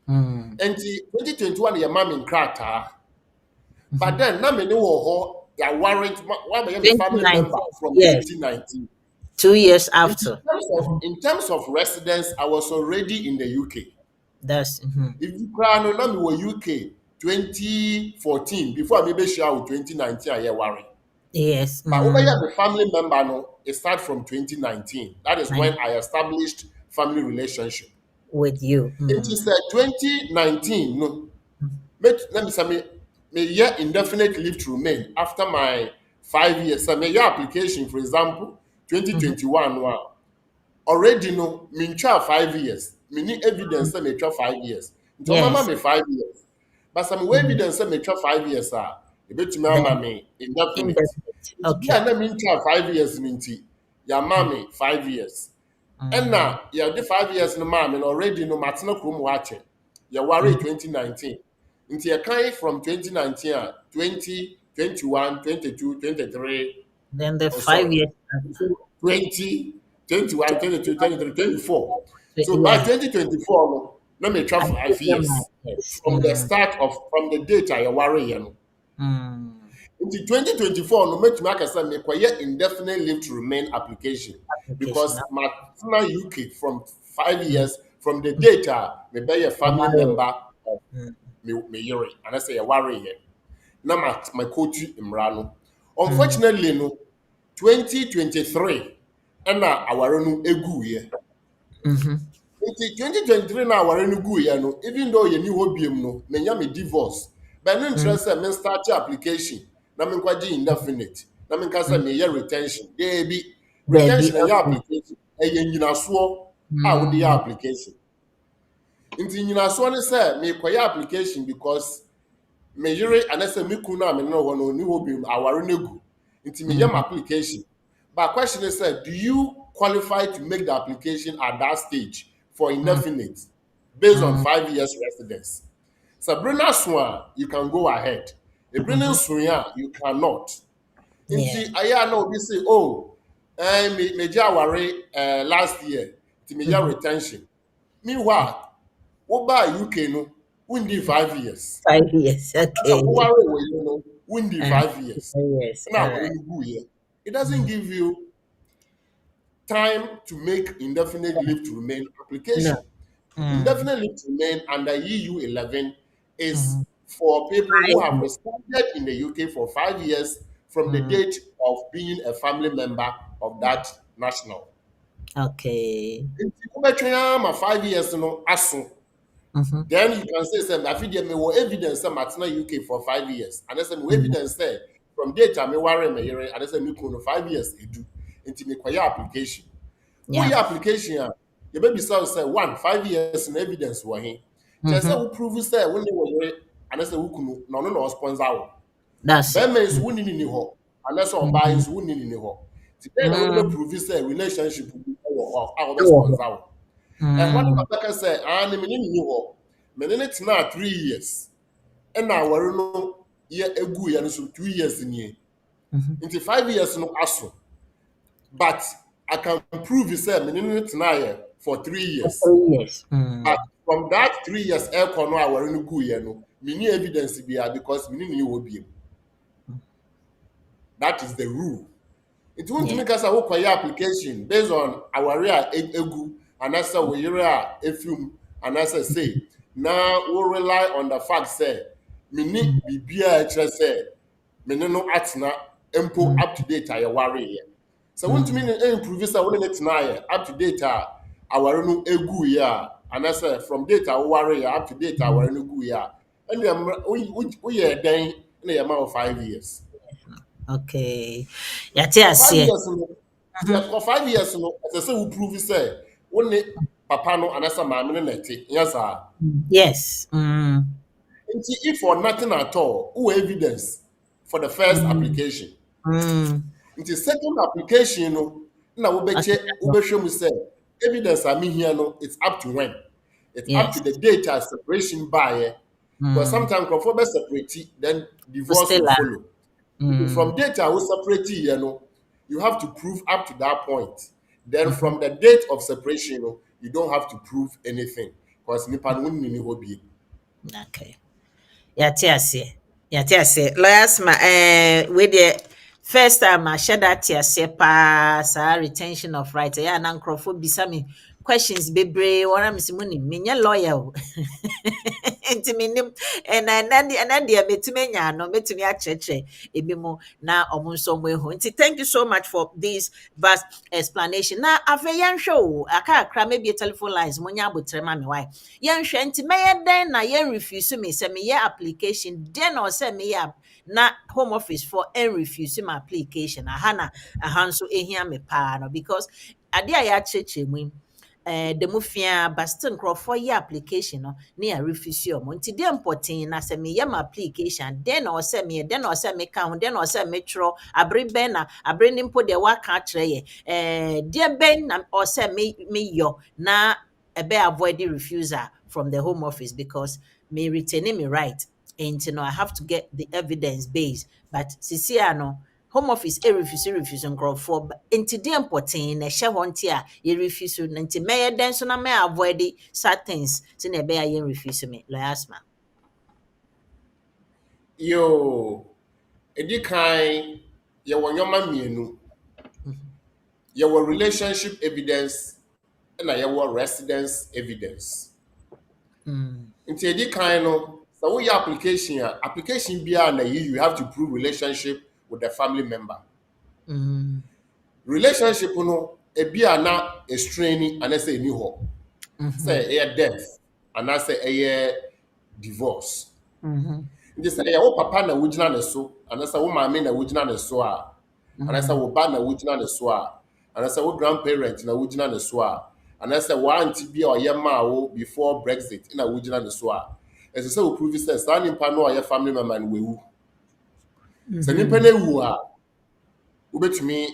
Mm. And the 2021, your mom in Krata, but Mm-hmm. then, na me ne wo ho ya warrant why be a family 2019. member from Yes. 2019. 2 years In after. Mhm. in terms of residence, I was already in the UK. That's If you cry no, now we were UK 2014 before I maybe share with 2019 I hear worry. yes. But over here, the family member no, it start from 2019. That is Nine when I established family relationship. with you. It is 2019 no. Let me say me year indefinite leave to remain after my 5 years. So my year application, for example, Mhm. 2021 wow. Already no me 5 years. Me need evidence say me 5 years. Nti mama Yes. me 5 years. But some Mhm. evidence say me 5 years ah. E betumi ama Then me indefinite. indefinite. Nti Okay. bia na me 5 years ni nti ya ma me 5 years. Mm. Ɛna yɛde 5 years no maa me no already no matena kurom hɔ akyɛ. Yɛwaree Mhm. 2019. Nti yɛkan from 2019 a 20, 21, 22, 23. Then the Oh, five sorry. years. So 20, 21, 22, 23, 24. So by Yeah. 2024, no, let me try I for think 5 years yes. from the start of from the date I worry. No. Mm. Into 2024, no make me say me require indefinite leave to remain application Application. because my UK from 5 years Mm. from the data me be a family Married. member of Mm. me yere and I say a worry here. Now my coach imrano. Mm. Unfortunately, no 2023 ɛna aware no egu yɛ. Mhm. Nti 2023 na aware no gu yɛ no even though yɛ ni hɔ biem no menya me divorce. But no Mm. interest sɛ me start application na me nkɔgye indefinite na me nka sɛ Mm. meyɛ retention. Deebi There be retention ɛyɛ okay. application ɛyɛ nyinasoɔ a wode yɛ Mm. application. Nti nyinasoɔ ne sɛ mekɔyɛ application because me yere anase me kunu a me no hɔ no ni hɔ biem aware no egu. Nti meyɛ my Mm. application. But question is, do you qualify to make the application at that stage for Mm. indefinite based on Mm. 5 years residence? Sabrina Swan, you can go ahead. Sabrina Mhm. Swan, you cannot. Yeah. Inti aya na obi say, oh, me worry last year. Ti me retention. Meanwhile, what by UK no, win 5 years. 5 years. So Okay. what worry you know, win the Uh, 5 years. yes. All Now right. it doesn't give you time to make indefinite leave to remain No. application. Indefinite leave to remain under EU 11 is Mm-hmm. for people who have 5 years. resided in the UK for 5 years from the Mm. date of being a family member of that national. Okay. If you have 5 years, no, aso. Mm-hmm. Then you can say, I feel me will evidence say Martina UK for 5 years. And I say, me Mm-hmm. evidence say from date I me worry me here, and I say, me 5 years, it do. Into me kwaya application. Who Yeah. your application? You baby say 5 years in evidence were here. Just say Mm-hmm. who prove say when they were here, and I say who kunu no sponsor. That's it. Ben means who need ni ho, and that's all Mm-hmm. buying who need ni ho. Today I will Mm-hmm. prove say relationship will be our Oh. sponsor. And what Mm. Papa say, and me ni ho. Me ne tena 3 years. And now we're no year egu ya no so 2 years ni. Mm-hmm. Into 5 years no aso. But I can prove you say me ne tena here for 3 years. 3 years. But from that 3 years, air corner I were no good, no, me need evidence be because me need you be. That is the rule. It won't Yeah. make us a work application based on our real egu and as a we real film and as I say. Now we rely on the fact say me need be say me no atna empo Mm-hmm. up to date I worry. So when to mean improve say when it na up to date our no egu ya and I say from data worry up to date our no egu ya and we then in the amount of 5 years. Okay. Yate For five ase. years no for 5 years no as I say we prove say when papa no and I say mammy na te yes sir. Yes. Mm. If for nothing at all who evidence for the first Mm. application. Mm. Nti second application no na wobɛhwɛ mu sɛ evidence a me here no it's up to when it's up to Yes. the date as separation by because Mm. sometimes nkurɔfoɔ bɛ separate then So divorce still will follow. mm. From date a wo separate here no you have to prove up to that point. Then Mm-hmm. from the date of separation no you don't have to prove anything because nipa no wonni ni hɔ bi. Okay. Yate ase. Yate ase. Lawyers ma we the first time I share that ase pa sa retention of rights. Yeah, na nkrofo bisa me questions bebre wona me simuni menye lawyer o. Enti minim and metime nya no metumi akyerɛkyerɛ ebi mo na ɔmo nso mo ehu. Enti thank you so much for this vast explanation. Na afɛ yɛnhwɛ o aka akra maybe a telephone lines mo nya abotre ma me why. Yɛnhwɛ nti mɛyɛ den na yɛn refuse me sɛ meyɛ application den na ɔsɛ meyɛ na home office for refuse my application aha na aha nso ehia me paa no because ade a yɛakyerɛkyerɛ mu yi the mufia but still nkurɔfoɔ yɛ application no na yɛ refuse ɔmo nti deɛ mpɔten na sɛ meyɛ my application den na ɔsɛ meyɛ den na ɔsɛ meka ho den na ɔsɛ metwerɛ abere bɛn na abere ne mpo deɛ waka akyerɛ yɛ deɛ bɛn na ɔsɛ meyɔ na ɛbɛ avoid the refusal from the home office because me retaining me right and you know I have to get the evidence base but sisi ano home office refuse nkurɔfoɔ nti deɛ mpɔten na ɛhyɛ hɔ nti a yɛ refuse no nti mɛyɛ dɛn so na mɛ avoid certain things sɛ na ɛbɛyɛ a yɛn refuse me lɔyasma. Yo, edi kan yɛwɔ nneɛma mmienu. Yɛwɔ relationship evidence na yɛwɔ residence evidence. Nti edi kan no sɛ woyɛ application application biara na you have to prove relationship with the family member. Relationship no ebi a na estraining anase eni hɔ. Sɛ ɛyɛ death anase ɛyɛ divorce. Nti sɛ ɛyɛ wo papa na wogyina ne so anase wo maame na wogyina ne so a anase wo ba na wogyina ne so a anase wo grandparent na wogyina ne so a anase wo auntie bi a ɔyɛ maa wo before Brexit na wogyina ne so a ɛsɛ sɛ wo prove sɛ saa nipa no a ɔyɛ family member no wewu. Sɛ nipa no ewu a wobɛtumi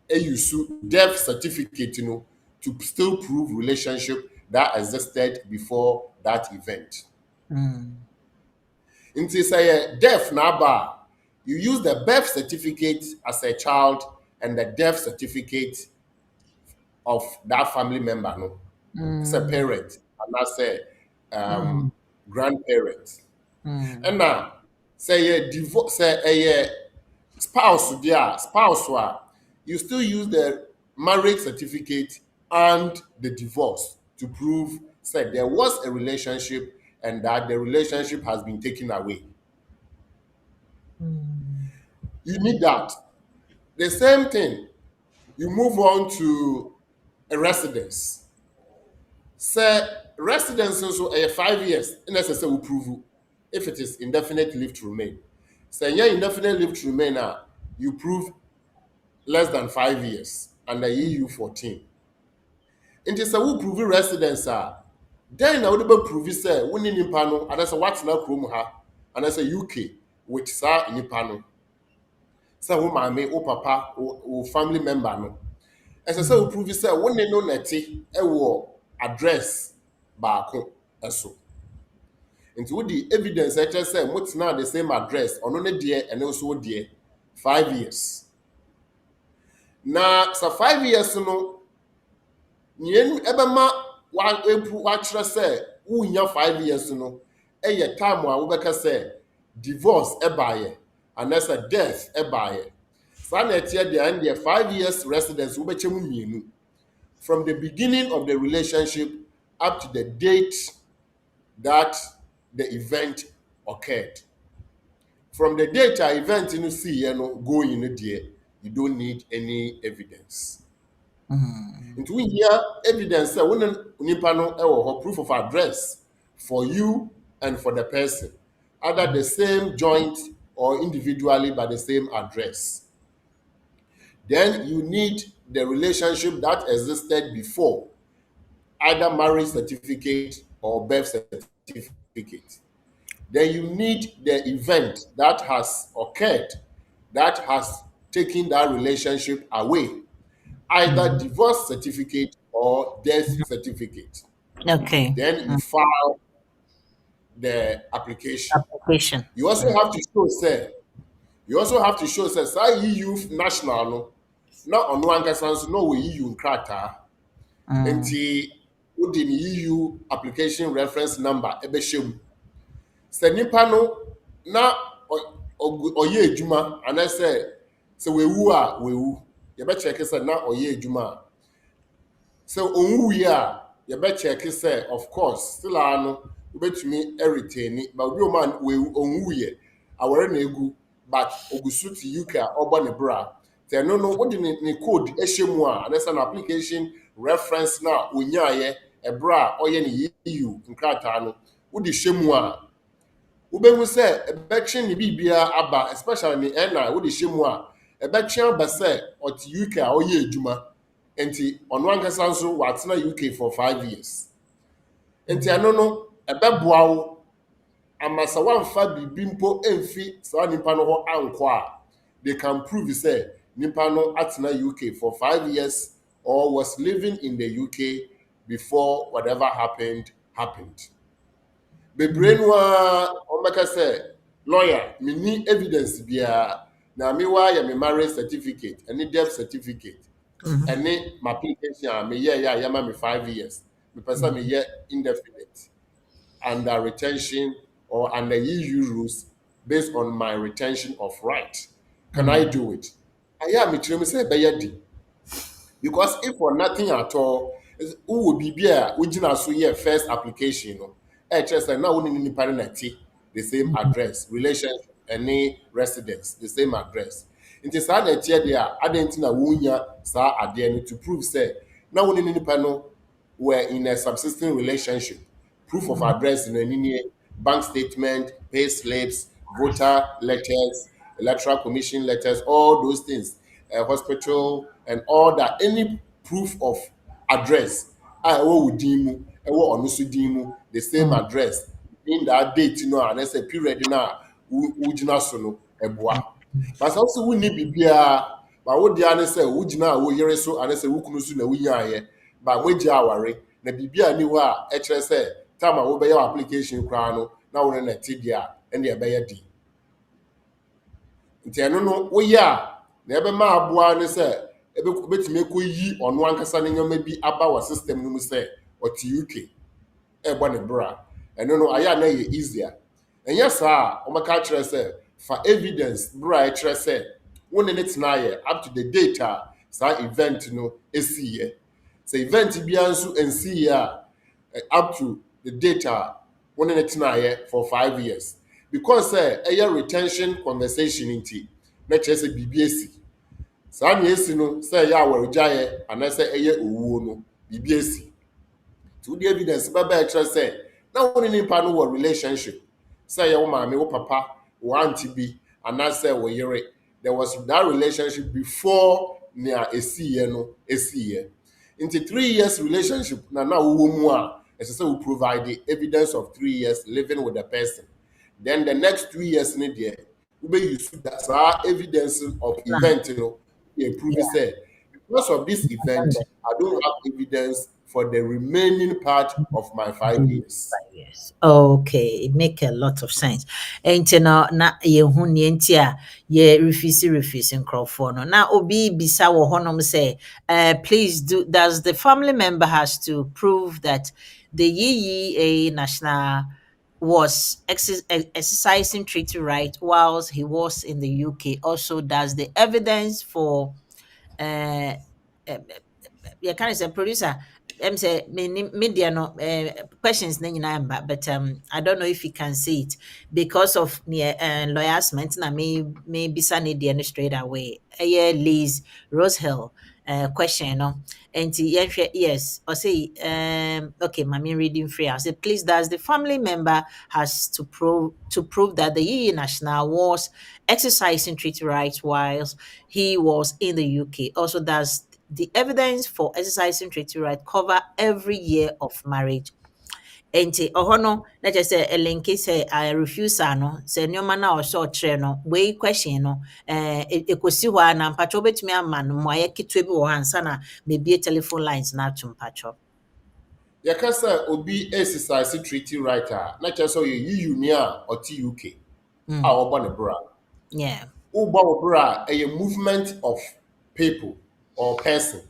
EUSS death certificate no to still prove relationship that existed before that event. Nti sɛ yɛ death na aba you use the birth certificate as a child and the death certificate of that family member, no, as a parent, and as a grandparent. And now, say a divorce, say a spouse, dear spouse, you still use the marriage certificate and the divorce to prove said there was a relationship and that the relationship has been taken away. You need that. The same thing. You move on to a residence. Say residence also 5 years. Necessary will prove if it is indefinite leave to remain. Say yeah, indefinite leave to remain now. You prove less than 5 years under EU 14. Nti sɛ wo prove residence then na wode bɛ prove sɛ wo ne nipa no anasɛ woatena kurom ha anasɛ UK with saa nipa no sɛ wo maame wo papa wo family member no ɛsɛ sɛ wo prove sɛ wo ne no nɛte ɛwɔ address baako ɛso nti wode evidence ɛkyerɛ sɛ motena the same address ɔno ne deɛ ɛne nso wo deɛ 5 years na sɛ 5 years no nyenu ebema wakyerɛ sɛ wonya 5 years no ɛyɛ time a wobɛka sɛ divorce ɛbaayɛ anasɛ death ɛbaayɛ saa na ɛteɛ deɛ ɛn deɛ 5 years residence wobɛkyɛ mu mmienu from the beginning of the relationship up to the date that the event occurred. From the date a event no see no going no deɛ you don't need any evidence. Nti we hear evidence sɛ wo nipa no ɛwɔ hɔ proof of address for you and for the person either the same joint or individually by the same address. Then you need the relationship that existed before, either marriage certificate or birth certificate. Then you need the event that has occurred that has taken that relationship away, either divorce certificate or death certificate. Okay. Then you file the application. Application. You also have to show say say EU national no na ono ankasa nso no we EU nkrata nti wodi ni EU application reference number ebehye sɛ nipa no na ɔyɛ adwuma anasɛ sɛ wewu yɛbɛ check sɛ na ɔyɛ adwuma sɛ onwuyi a yɛbɛ check sɛ of course still no wobɛtumi retain but obi o man wewu onwuyi aware na egu but ogusu ti UK a ɔbɔ ne bra tɛ no wodi ne code ɛhyɛ mu a anasɛ na application reference na onyaayɛ ɛbra ɔyɛ ne EU nkrataa no wodi hyɛ mu a wobɛhu sɛ ɛbɛtwe ne bibia aba especially ne ɛna wode hyɛ mu a ɛbɛtwe aba sɛ ɔte UK a ɔyɛ adwuma nti ɔno ankasa nso watena UK for 5 years nti ɛno no ɛbɛboa wo ama sɛ wamfa biribi mpo ɛmfi saa nipa no hɔ ankɔ a they can prove sɛ nipa no atena UK for 5 years or was living in the UK before whatever happened. Bebree no a ɔmmɛka sɛ lawyer meni evidence biara na mewa yɛ me marriage certificate ɛne death certificate ɛne my application a meyɛ yɛ a yɛma me 5 years mepɛ sɛ meyɛ indefinite under retention or under EU rules based on my retention of right. Can I do it? Ayɛ a mekyerɛ mu sɛ ɛbɛyɛ di because if for nothing at all who will be there wogyina so yɛ first application no just like now only nipa no nati the same address relationship any residence the same address nti saa na ɛteɛ deɛ a adɛn nti na wonya saa adeɛ no to prove say na only nipa no were in a subsisting relationship proof of address in any bank statement pay slips voter letters electoral commission letters all those things hospital and all that any proof of address ɛwɔ wo din mu ɛwɔ ɔno so din mu the same address in that date no and say period na wogyina so no ɛboa but also we need bibia but wo dia ne say wogyina a wo yere so and say wo kunu so na wonyaayɛ but mogya aware na bibia ni hɔ a ɛkyerɛ sɛ time a wo bɛyɛ application kra no na wo na ti dia ɛne ɛbɛyɛ di nti ɛno no woyɛ a na ɛbɛma aboa ne sɛ ɛbɛtumi akɔyi ɔno ankasa ne nneɛma bi aba wɔ system no mu sɛ ɔte UK ɛbɔ ne bra ɛno no ayɛ a na yɛ easier ɛnyɛ saa a ɔmɛka kyerɛ sɛ fa evidence bra ɛkyerɛ sɛ wo ne tena yɛ up to the date a saa event no ɛsiiɛ sɛ event biara nso ɛnsiiɛ a up to the date a wo ne tena yɛ for 5 years because ɛyɛ retention conversation nti na kyerɛ sɛ biribi esi saa nea esi no sɛ ɛyɛ awaregyaeɛ anaasɛ ɛyɛ owuo no biribi esi to the evidence bɛbɛ ɛkyerɛ sɛ na wo ne nipa no wɔ relationship sɛ ɛyɛ wo maame wo papa wo auntie bi anaasɛ wo yere there was that relationship before nea esiiɛ no esiiɛ nti 3 years relationship na wowɔ mu a ɛsɛ sɛ wo provide the evidence of 3 years living with the person then the next 2 years ne deɛ use that evidence of event prove say because of this event I don't have evidence for the remaining part of my 5 years. Okay, it make a lot of sense. And na ye hu ne nti a ye refuse nkrofo no. Na obi bisa wo honom say, please does the family member has to prove that the EEA national was exercising treaty right whilst he was in the UK. Also, does the evidence for you can say producer say media no questions but I don't know if you can see it because of lawyers na may be sunny straight away. Liz Rosehill question no and yes or say okay mommy reading free. I say please does the family member has to prove that the EU national was exercising treaty rights whilst he was in the UK. Also, does the evidence for exercising treaty right cover every year of marriage? Enti ohono na je say elinki say refusal no say nyoma na o so kire no we question no ekosi ho na mpacho betumi ama no mo ayekitwe bi wo hansa na mebie telephone lines na atum pacho yakasa obi exercise treaty right na che so ye EU ni a oti UK a obo ne bra yeah obo bra a movement of people or person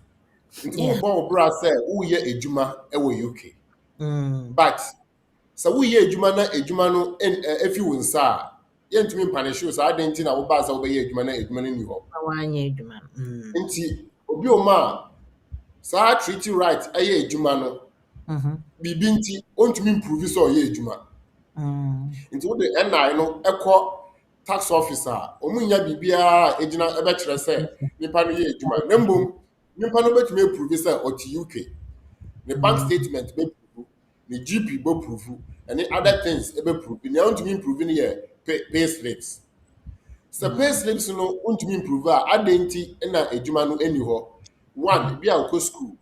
nti obo bra say wo ye ejuma e wo UK but so we ye ejuma na ejuma no efi wo nsa a yentumi mpanish so adanti na wo ba sa wo be ye ejuma na ejuma ni ho wanye ejuma nti obi o ma sa treaty right eye ejuma no bibi nti ontumi improve so ye ejuma nti wo de NI no ekọ tax officer omunya bibia ejina ebe kire se nipa no ye ejuma nembom nipa no betumi improve se oti UK the bank statement be prove the GP be prove and other things be prove na ontumi improve ni ye pay slips so pay slips no ontumi improve a adenti na ejuma no eni ho one bia ko school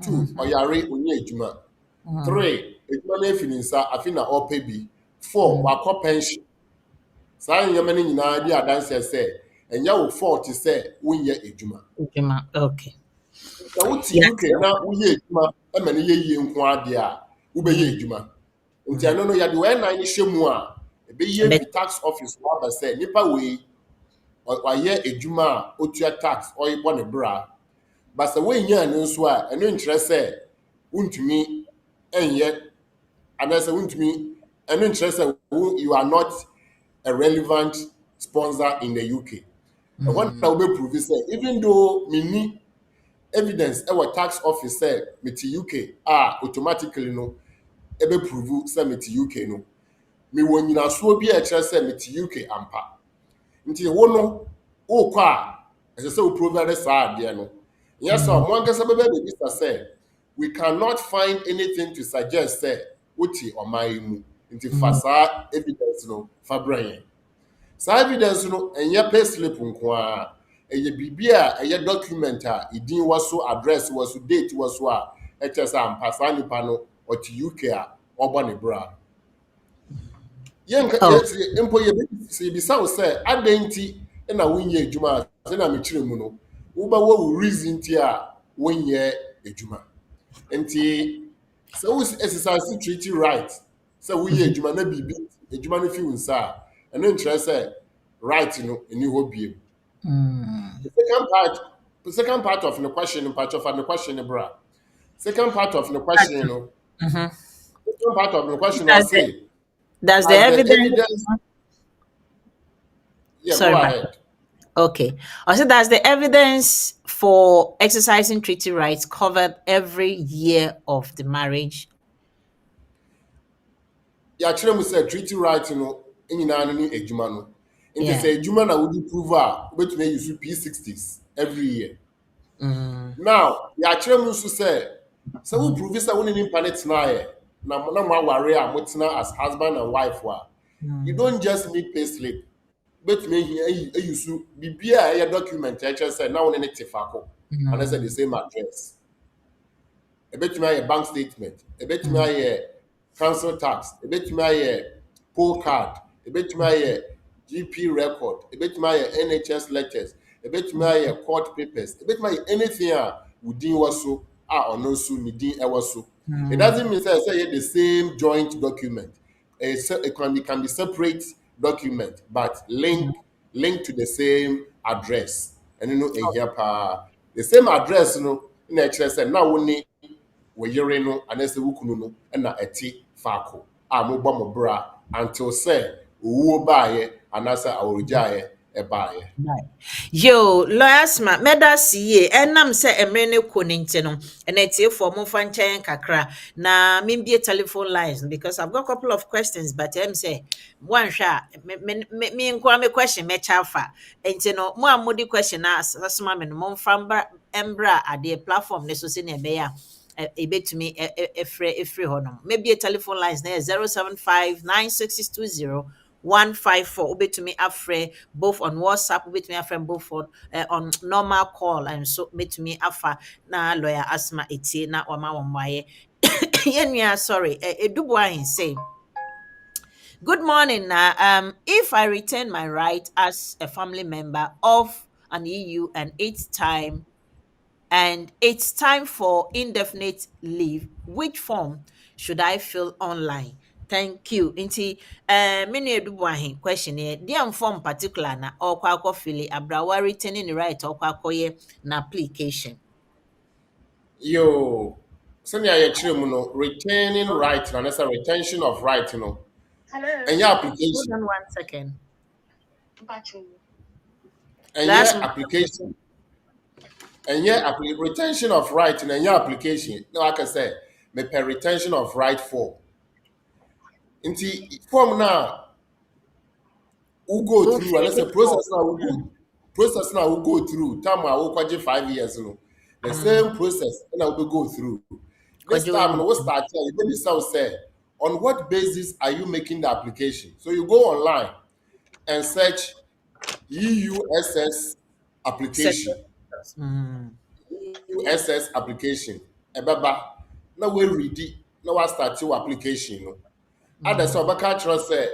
two oyare onye ejuma 3 ejuma na efininsa afina ope bi 4 wakọ pension saa nyama ni nyina di adanse se enya wo fault se wonye ejuma okay na wuti UK na woye ejuma e mane ye nko ade a wo be ye ejuma nti ano no ya de we nan ni hwemu a e be ye tax office wa ba se nipa we wa ye ejuma a otua tax o yibo ne bra ba se we nya no nso a eno nkyere se wuntumi enye anase wuntumi eno nkyere se you are not a relevant sponsor in the UK. And what I will prove say, even though me evidence our tax office say me to UK automatically no ebe prove say me to UK no. Me won nyina so bi a kire say me to UK ampa. Nti wo no o kwa a ese say we prove that sa ade no. Yes sir, mo ankasa bebe be say we cannot find anything to suggest say oti oman mu. Nti fasa evidence no fa brain sa evidence no enye pay slip nko a eye bibia eye document a idin waso address waso date waso a etesa ampasa nipa no oti UK a obo ne bra yenka empo ye se bi sa say adenti na wonye ejuma se na me kire mu no wo ba wo reason ti a wonye ejuma enti so we exercise treaty right so we ejuma na bibi ejuma no fi unsa eno nkyerɛ sɛ right, in you hobby. Mm. The second part of the question, bra. Second part of the question, Mm-hmm. second part of the question, I Does the say, does the as the evidence evidence, yeah, sorry, go ma. ahead. Okay. Also, does the evidence for exercising treaty rights cover every year of the marriage? Yeah, actually, say treaty right, in any ejuma no. Into Yeah. say ejuma na would prove but may use P60s every year. Mm. Now, yeah, actually, say, so we prove this one in planet na ma worry as husband and wife you Mm. don't just need pay slip. But me use bibia a document I just said now on any tifako. And I said the Mm. same address. Ebetumi ayɛ bank statement, ebetumi Mm. ayɛ council tax, ebetumi ayɛ poll card, ebetumi ayɛ GP record, ebetumi ayɛ NHS letters, ebetumi ayɛ court papers, ebetumi ayɛ anything a wo din wɔ so a ɔno nso ne din ɛwɔ so. It Mm. doesn't mean say yɛ the same joint document. It can be separate document but linked to the same address. And you know ehia paa. The same address na ɛkyerɛ sɛ na wo ne wo yere no anase wo kunu no na ɛte faako a mobɔ mo bra until sɛ owuo baayɛ anasa aworogyaeɛ ɛbaayɛ. Right. Yo, lawyers ma meda siye enam se emre ne ko ne nti no ena tie for mo fa nchen kakra na membie telephone lines because I've got a couple of questions but em say one hwa me nko me question me chafa nti no mo amodi question na asoma me no mo fa embra ade platform ne so se ne be ya ebetumi efre honom maybe a telephone lines na 07596620154 obetumi afre both on WhatsApp obetumi afre both on normal call and so betumi afa na lawyer asma etie na wama wamaye yenua sorry edubo ahin say good morning na if I retain my right as a family member of an EU and it's time for indefinite leave, which form should I fill online? Thank you. Inti many edubuahin question here. Dear form particular na or kwako fili abrawa retaining the right or kwakoye na application. Yo, sɛnea yɛkyerɛ mu no retaining right na anasa retention of right no ɛnyɛ Hold application on 1 second. Last ɛnyɛ application retention of right na ɛnyɛ application na waka sɛ mepɛ retention of right form nti form na who go through and that's a process now who go through time I will 5 years the same process and I will go through this time we'll start here you maybe say on what basis are you making the application so you go online and search EUSS application Mm. EUSS application ebaba now we read it now we start your application others say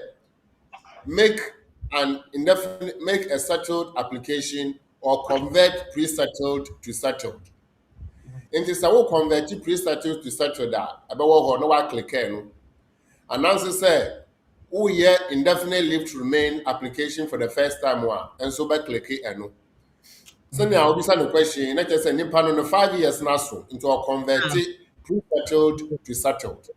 make make a settled application or convert pre-settled to settled. Nti sɛ wo convert pre-settled to settled a ɛbɛwɔ hɔ na click no announce sɛ woyɛ indefinite leave to remain application for the first time and so click ɛno. Sɛnea wobisa no question na kyerɛ sɛ nipa no 5 years na so nti convert pre-settled to settled.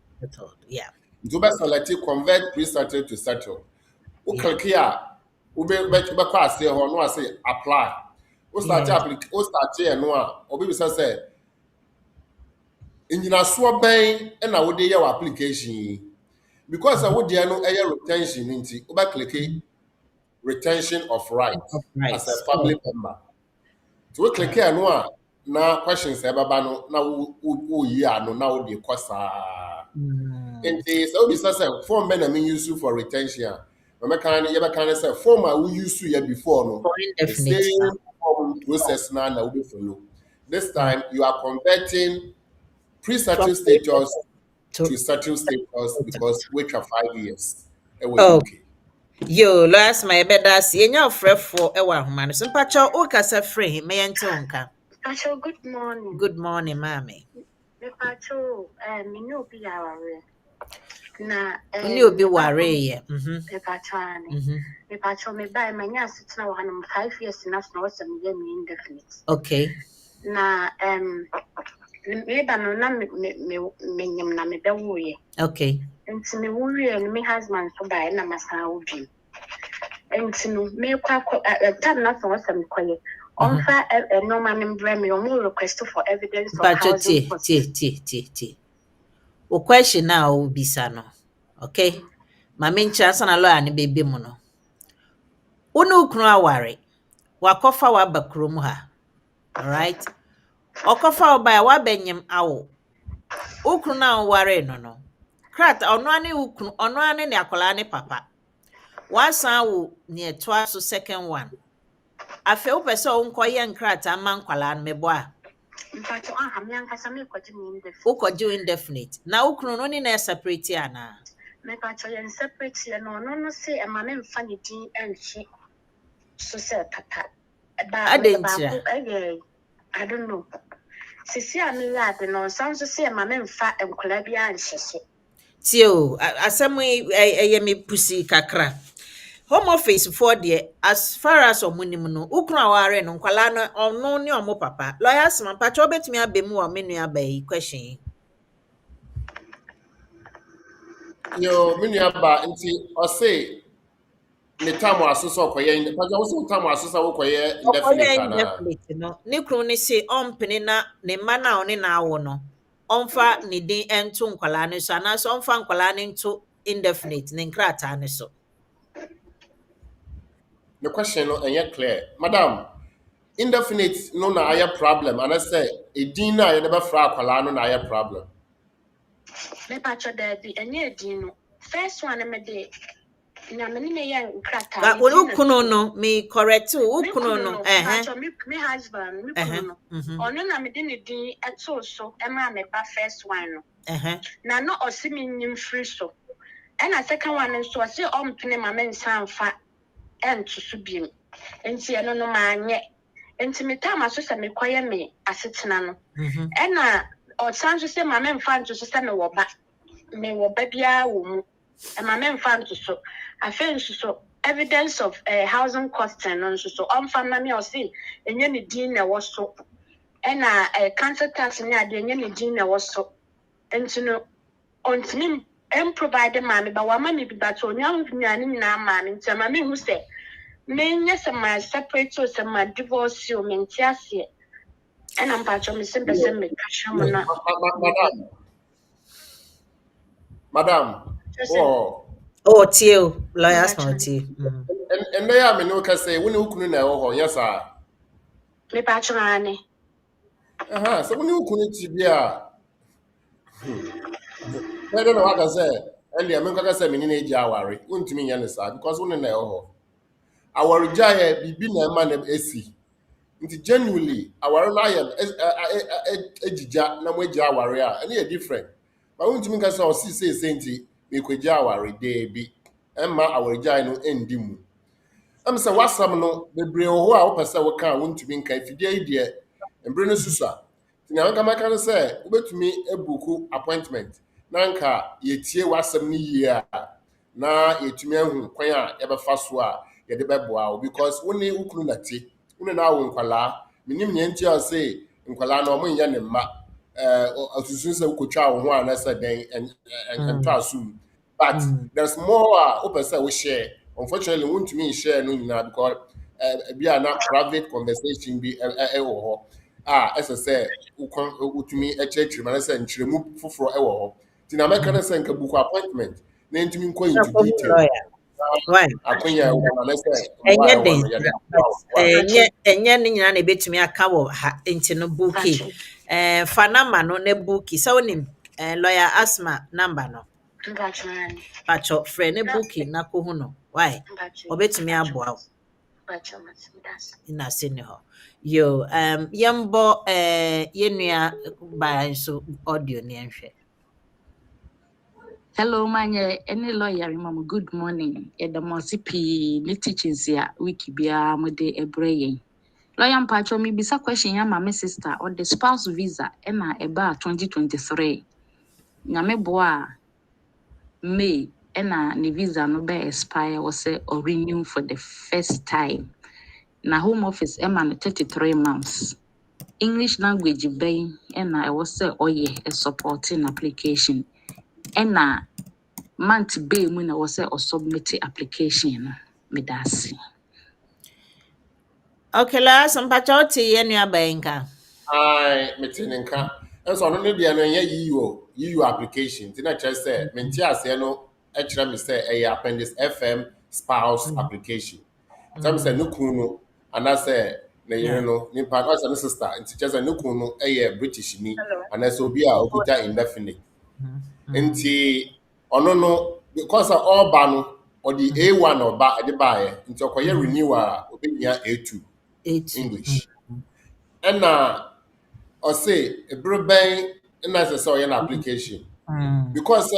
Yeah. Nti wobɛselect convert pre-settled to settled. Wo click a wobɛkɔ aseɛ hɔ no ase apply wo start no a ɔbɛbisa sɛ ngyinasoɔ bɛn na wode yɛ wɔ application yi because a wodeɛ no ɛyɛ retention nti wobɛklike retention of rights as a family member nti wo click no a na questions ɛbɛba no na woyi ano na wode kɔ saa nti sɛ wobisa sɛ form bɛn na use for retention a yɛbɛka say form a we use to before no the same form process now that we follow. This time you are converting pre-settled status to settled status because wait for 5 years. Okay. Yo, last my better see your friend for a while, man. Some pacho o kasa free, may antonka. Pacho, good morning. Good morning, mommy. Me pacho, me no be our Na Only will be worry. me pacho me buy my nya sitna wa hanum 5 years na so was me indefinite. Okay. Na me ba no na me nyam na me bewuye. Okay. Nti me wuye no me husband so buy na masa obi. Nti no me kwa time na so was me koye. Onfa no man mbrem me omo request for evidence of housing cost. T. O question now bisa no. Okay. Mama nchasa na lawyer ne bebe mu no. Unu kunu aware. Wakofa waba mu ha. All right. Okofa oba wa benyem awo. Ukunu na ware no. Krat ono ane ukunu ono ane ne akola ne papa. Wasan wo ne toa so second one. Afe wo pese o nkoye nkrata man kwala no mebo a. Mpacho aha me ankasa me kwaji me indefinite. Ukoji indefinite. Na ukunu no ni na separate ana. Me pacho yen separate no say e ma me mfa ne din enchi so say papa. I don't know. Sisi amira de no sanso say e ma me mfa enkola bia anhye so. Tio, asem me pusi kakra. Home office for there, as far as omunim no, ukunu aware no nkwala no ono ne omo papa. Lawyers man pacho betimi abemu wa menu abai question. Yo, mini aba nti o say ne time asoso okoye pa jo so time asoso okoye indefinite ana. Indefinite no. Ne kunu ne say ompene na ne ma na one na awo no. Omfa ne din ento nkwala ne so na so omfa nkwala ne nto indefinite ne nkrata ne so. The question no enye clear. Madam, indefinite no na aya problem and I say e din na ye never fra akwala no na aya problem. Me pacho there be enye din no. First one me dey na me ne ye nkrata. But ukunu no me correct ukunu no me husband me kunu no. Ono na me dey ne din eto so e ma me ba first one no. Na no osimi nyim free so. And a second one nso ase ompene ma me nsanfa entu so biem. Enti eno no ma anye. Enti me time so se me kwaye me asetena no. E na o sanso se ma me mfa ntu so se me wo ba. Me wo ba bia wo mu. E ma me mfa ntu so. Afen nso so evidence of housing costs and nso so omfa na me o se enye ne din na wo so. E na council tax ni ade enye ne din na wo so. Enti no ontimi provide mommy, but one mammy be that on young na mammy, so mammy who say, men, yes, and my separate so some my divorce you mean, yes, and I'm patch on me simple. Madam. Oh, Tio, lawyers not Tio. And they are me no can say when you couldn't know, yes, sir. Me patch on so when you couldn't be I don't know what I say. And the American say, Minnie Jawari, wouldn't mean Yanisa, because one in the hall. Our Jaya be been a man of AC. It's genuinely our lion, Ejija, no way Jawari, and you're different. But wouldn't mean us all see Sainty, we could Jawari, they be, Emma, our Jino, and Dimu. I'm so what's some no, the bring who our person will come, wouldn't mean Kaifide, dear, and Bruno Susa. Now, I can say, wait to me a book appointment. Nanka yetie wasem ni yie na yetumi ahu kwan a yebɛfa so a yɛde bɛboa wo because woni ukunu nati woni na wo nkwala minim nye nti o say nkwala na omo nya ne mma asusun sɛ ukotwa wo ho anasa den and assume but there's more opesa we share unfortunately we want me share no nyina because bia na private conversation bi ɛwɔ hɔ ɛsɛ sɛ utumi ɛkyerɛkyerɛ ma na sɛ nkyerɛmu foforɔ ɛwɔ hɔ Tina meka na sɛ nka book appointment na ntumi nkɔ into detail. Right. Akonya na sɛ enye ne nyina na betumi aka wo ha enti no bookie fa number no na bookie sɛ wonim lawyer asma number no pacho frɛ ne bookie na ko hu no why obetumi aboa wo ina sene ho yo yembo yenua ba so audio ne nhwɛ. Hello, manye. Any lawyer, mama. Good morning. The mosipi ni teachings ya wiki bia mode ebreye. Lawyer mpacho mi bisa question ya mama sister on the spouse visa ena eba 2023. Nyame boa May ɛna ne visa no be expire wɔ sɛ or renew for the first time. Na home office ɛma no 33 months. English language bɛn ɛna ɛwɔ sɛ ɔyɛ a supporting application. Ɛna month bay mu na ɛwɔ sɛ ɔsubmit application no. Meda ase. Okay, last mpacha oti ye nua banka. Metinenka. And so no dia no ye EU application. Tina kyerɛ sɛ menti ase no e kyerɛ me sɛ ɛyɛ appendix FM spouse application. Tell me sɛ no kunu no anase na yere no nipa no sɛ no sister nti kyerɛ sɛ no kunu no ɛyɛ British ni anase obi a okuta indefinite. Nti ɔno no because all ba no or the A1 or ba de ba nti okoye renewal obenya A2 English. And or say a broadband and as I saw an application because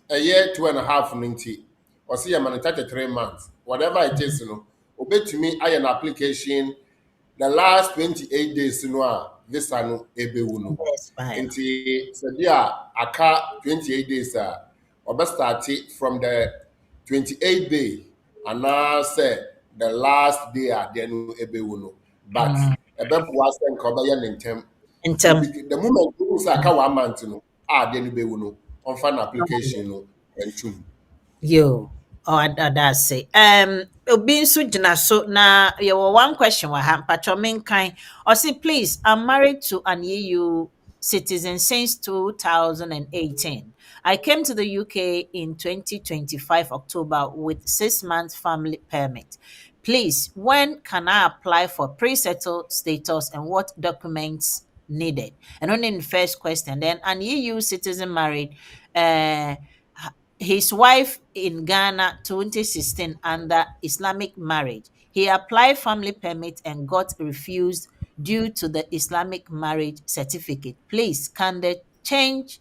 a year 2.5 ninety or see a man 33 months, whatever it is, you know, obey to me, I an application the last 28 days, you know, this ano ebewuno. Until so yeah, aka 28 days, or best start it from the 28th day, and now say the last day, then ebewuno. But a bep was then cover in term. The moment you say aka 1 month, no, then ebewuno on fan application, no, and two. Yo. Oh, that's it. Obi nso gyina so na you one question wa ha patcho menkan. Or say please, I'm married to an EU citizen since 2018. I came to the UK in 2025 October with 6 months family permit. Please, when can I apply for pre-settled status and what documents needed? And only in the first question, then an EU citizen married his wife in Ghana 2016 under Islamic marriage. He applied family permit and got refused due to the Islamic marriage certificate. Please, can he change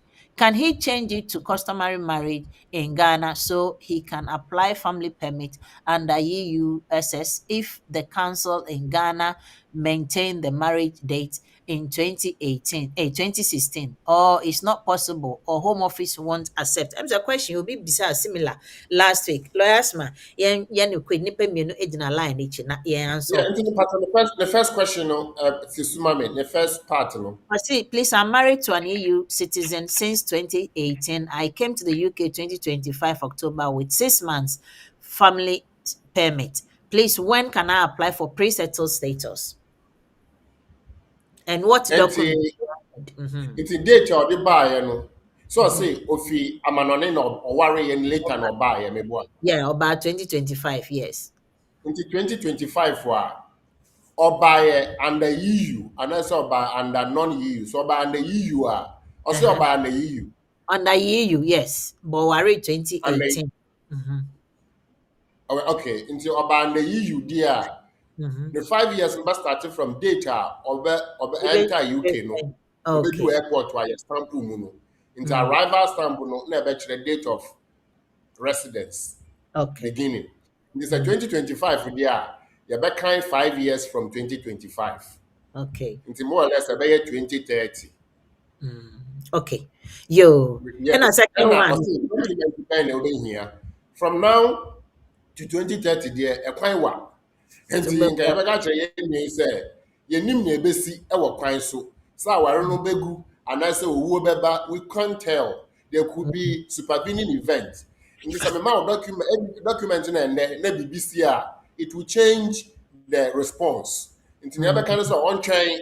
it to customary marriage in Ghana so he can apply family permit under EUSS if the council in Ghana maintain the marriage date in 2016, or it's not possible, or Home Office won't accept? I'm the question will be bizarre similar last week. Lawyers ma yen nipa mienu edina line echi na yen answer. Yeah, the first question, no, the first part, no. I see, please, I'm married to an EU citizen since 2018. I came to the UK 2025 October with 6 months family permit. Please, when can I apply for pre-settled status? And what document? It's a date or the buyer, no. So I say, Ofi Amanone or worry and later no buy me boy. Yeah, about 2025, yes. Into 2025 or buy under EU and also buy under non-EU. So buy under EU also buy under EU. Under EU, yes. But worry 2018. Okay, into buy under EU dear. The 5 years must start from data or enter UK no. Okay. Do airport where stamp no. Into arrival stamp no never the date of residence. Okay. Beginning. This is 2025 there. You be kind 5 years from 2025. Okay. Into more or less about 2030. Okay. Yo. Yeah. And a second one. From now to 2030 there, a quite one. And you can ever catch a say, you nim ne besi ewo kwan so. Sa ware no begu and I say we can't tell. There could be supervening event. In this amount document and BBC, it will change the response. Into never kind of on train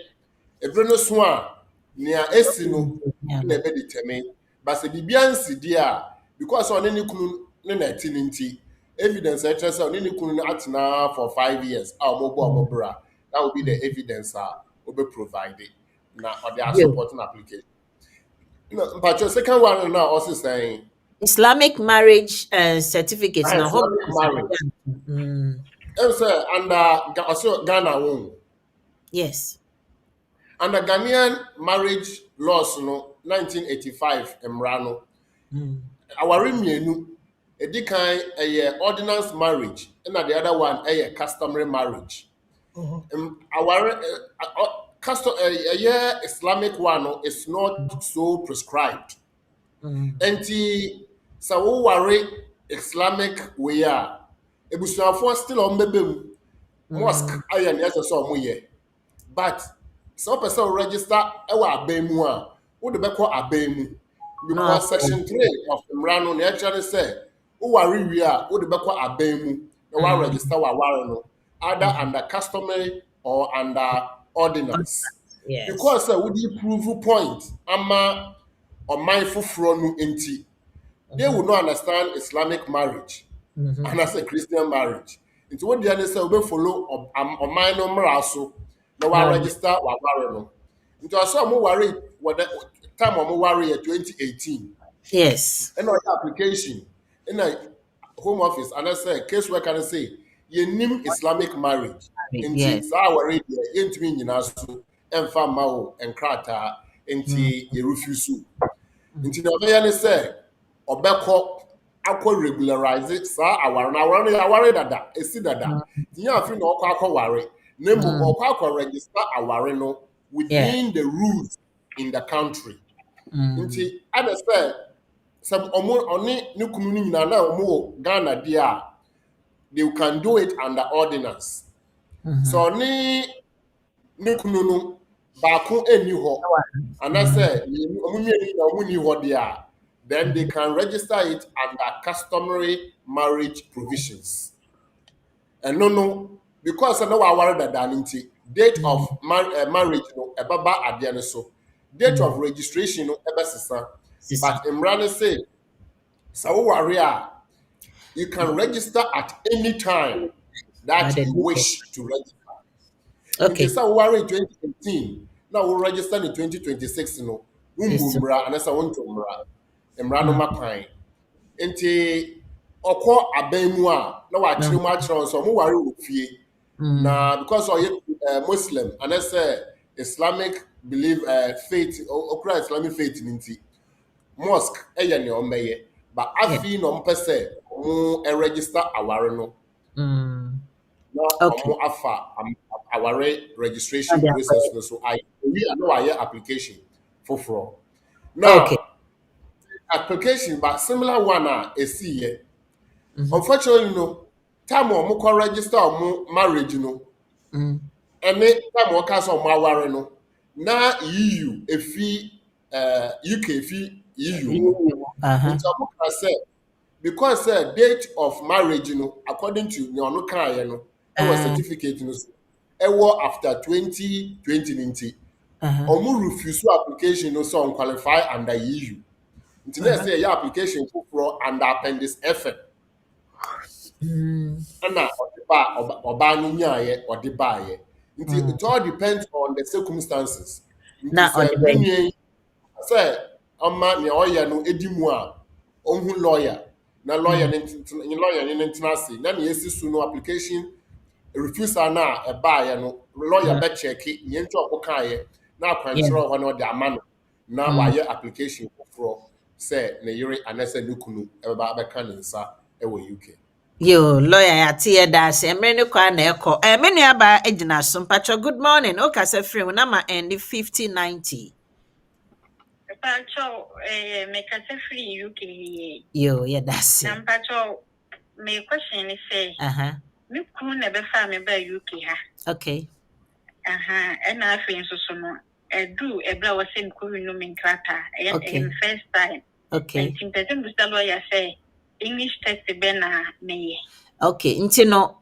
a Bruno Swan near Esino never determine. But the Biansi dear because on any tinity evidence on any now for 5 years. Our mobile that will be the evidence will be provided now or they are supporting application. But your second one now also saying Islamic marriage certificates now. Also under also Ghana won. Yes. Under Ghanaian marriage laws no 1985 Emrano. Our remienu a decan a ordinance marriage and the other one a customary marriage. Our custom Islamic one is not so prescribed. And So we worry Islamic way a ebusuafo still on bebem mosque aye na yesa so omoye but so person register e wa aban mu a wo de beko aban mu No. because section 3 of the Mrano na actually say wo worry wi a wo de beko aban mu na wa register wa ware no either under customary or under ordinance. Yes. Because would you prove point ama or mindful from enti they will not understand Islamic marriage and as a Christian marriage. It's what the other say we follow or minor maraso no wa register wa worry no. Into also mo worry what the time mo worry 2018. Yes. And our application in a home office and I say case worker can say ye nim Islamic marriage. Inti Yes. sa worry there intimi nyina so emfa mawo enkrata enti ye refusal. Inti na obeya ne say obekọ akọ regularize it sa aware na aware dada esi dada tinya afi na ọkọ akọ ware na mbo ọkọ akọ register aware no within the rules in the country. Nti ada say some only nukunu ni nyina na omo Ghana dia they can do it under ordinance. So ni nukunu no baako eni ho and I say omo mi na omo ni ho dia then they can register it under customary marriage provisions. And no because no aware that dalinti date of marriage no ebaba ade ne so date of registration no ebesesa but Imran say so warrior you can register at any time that you wish to register. Okay. If you worry 2018 now we register in 2026 no umbumra and say want to mra Imran no makan enti okọ aban mu a na wa kire mu akire so mo ware ofie na because Muslim and I say Islamic believe faith okra Islamic faith ninti mosque eye ne omeye but afi no mpese mo register aware no na mo afa aware registration process no so I we no aye application for now application but similar one a see here. Unfortunately, no time or more register or marriage, no, and time or cast or maware no. Na EU a fee, UK fee EU. Say because date of marriage, no, according to no kaya no, our certificate no, after 2020. Or more refusal application no so qualify under EU. Until say your application for under appendix F. Ana oba no nyaye ode baaye nti it all depends on the circumstances Na say ama ne oya no edimu a ohun lawyer na lawyer ne ntina say na ne yesi su no application refusal na e baaye no lawyer be check nye nti okokaaye na akwankyerɛ ho na ode ama no na waye application for say ne yere anase nukunu e ba abeka ne nsa e wɔ UK. Yo, lawyer yate ye da se mre kwa na ekọ. Me nua ba agina so mpacho. Good morning. O kasa free na ma end 5090. Mpacho me kasa free UK. Yo, ye da se. Na mpacho me question is say. Me kunu na be fa me ba UK ha. Okay. E na afi nso so no. Do ebra wo se nkuru no me nkrata. E first time. Okay. And think that lawyer say English test be na me. Okay, nti no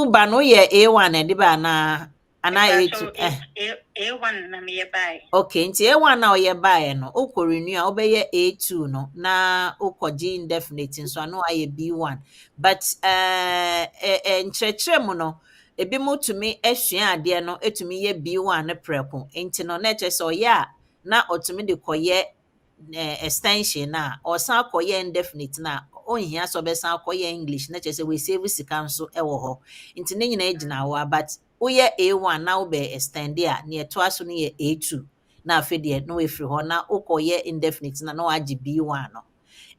ba no ye A1 e di ba na ana A2 A1 na me buy. Okay, nti A1 na o ye buy no o ko renew a o be ye A2 no na o ko G indefinite nso ano aye B1 but nkyerɛkyerɛ mu no ebi mo tumi ahua ade no etumi ye B1 ne preko nti no na kyerɛ sɛ o ye a na otumi de koye extension na or san koye indefinite na onhia so be san koye English na kyerɛ sɛ we save sika nso e wo ho nti ne nyina agina wo but wo ye A1 na wo be extend a ne to aso ne ye A2 na afi de no we free ho na wo koye indefinite na no agi B1 no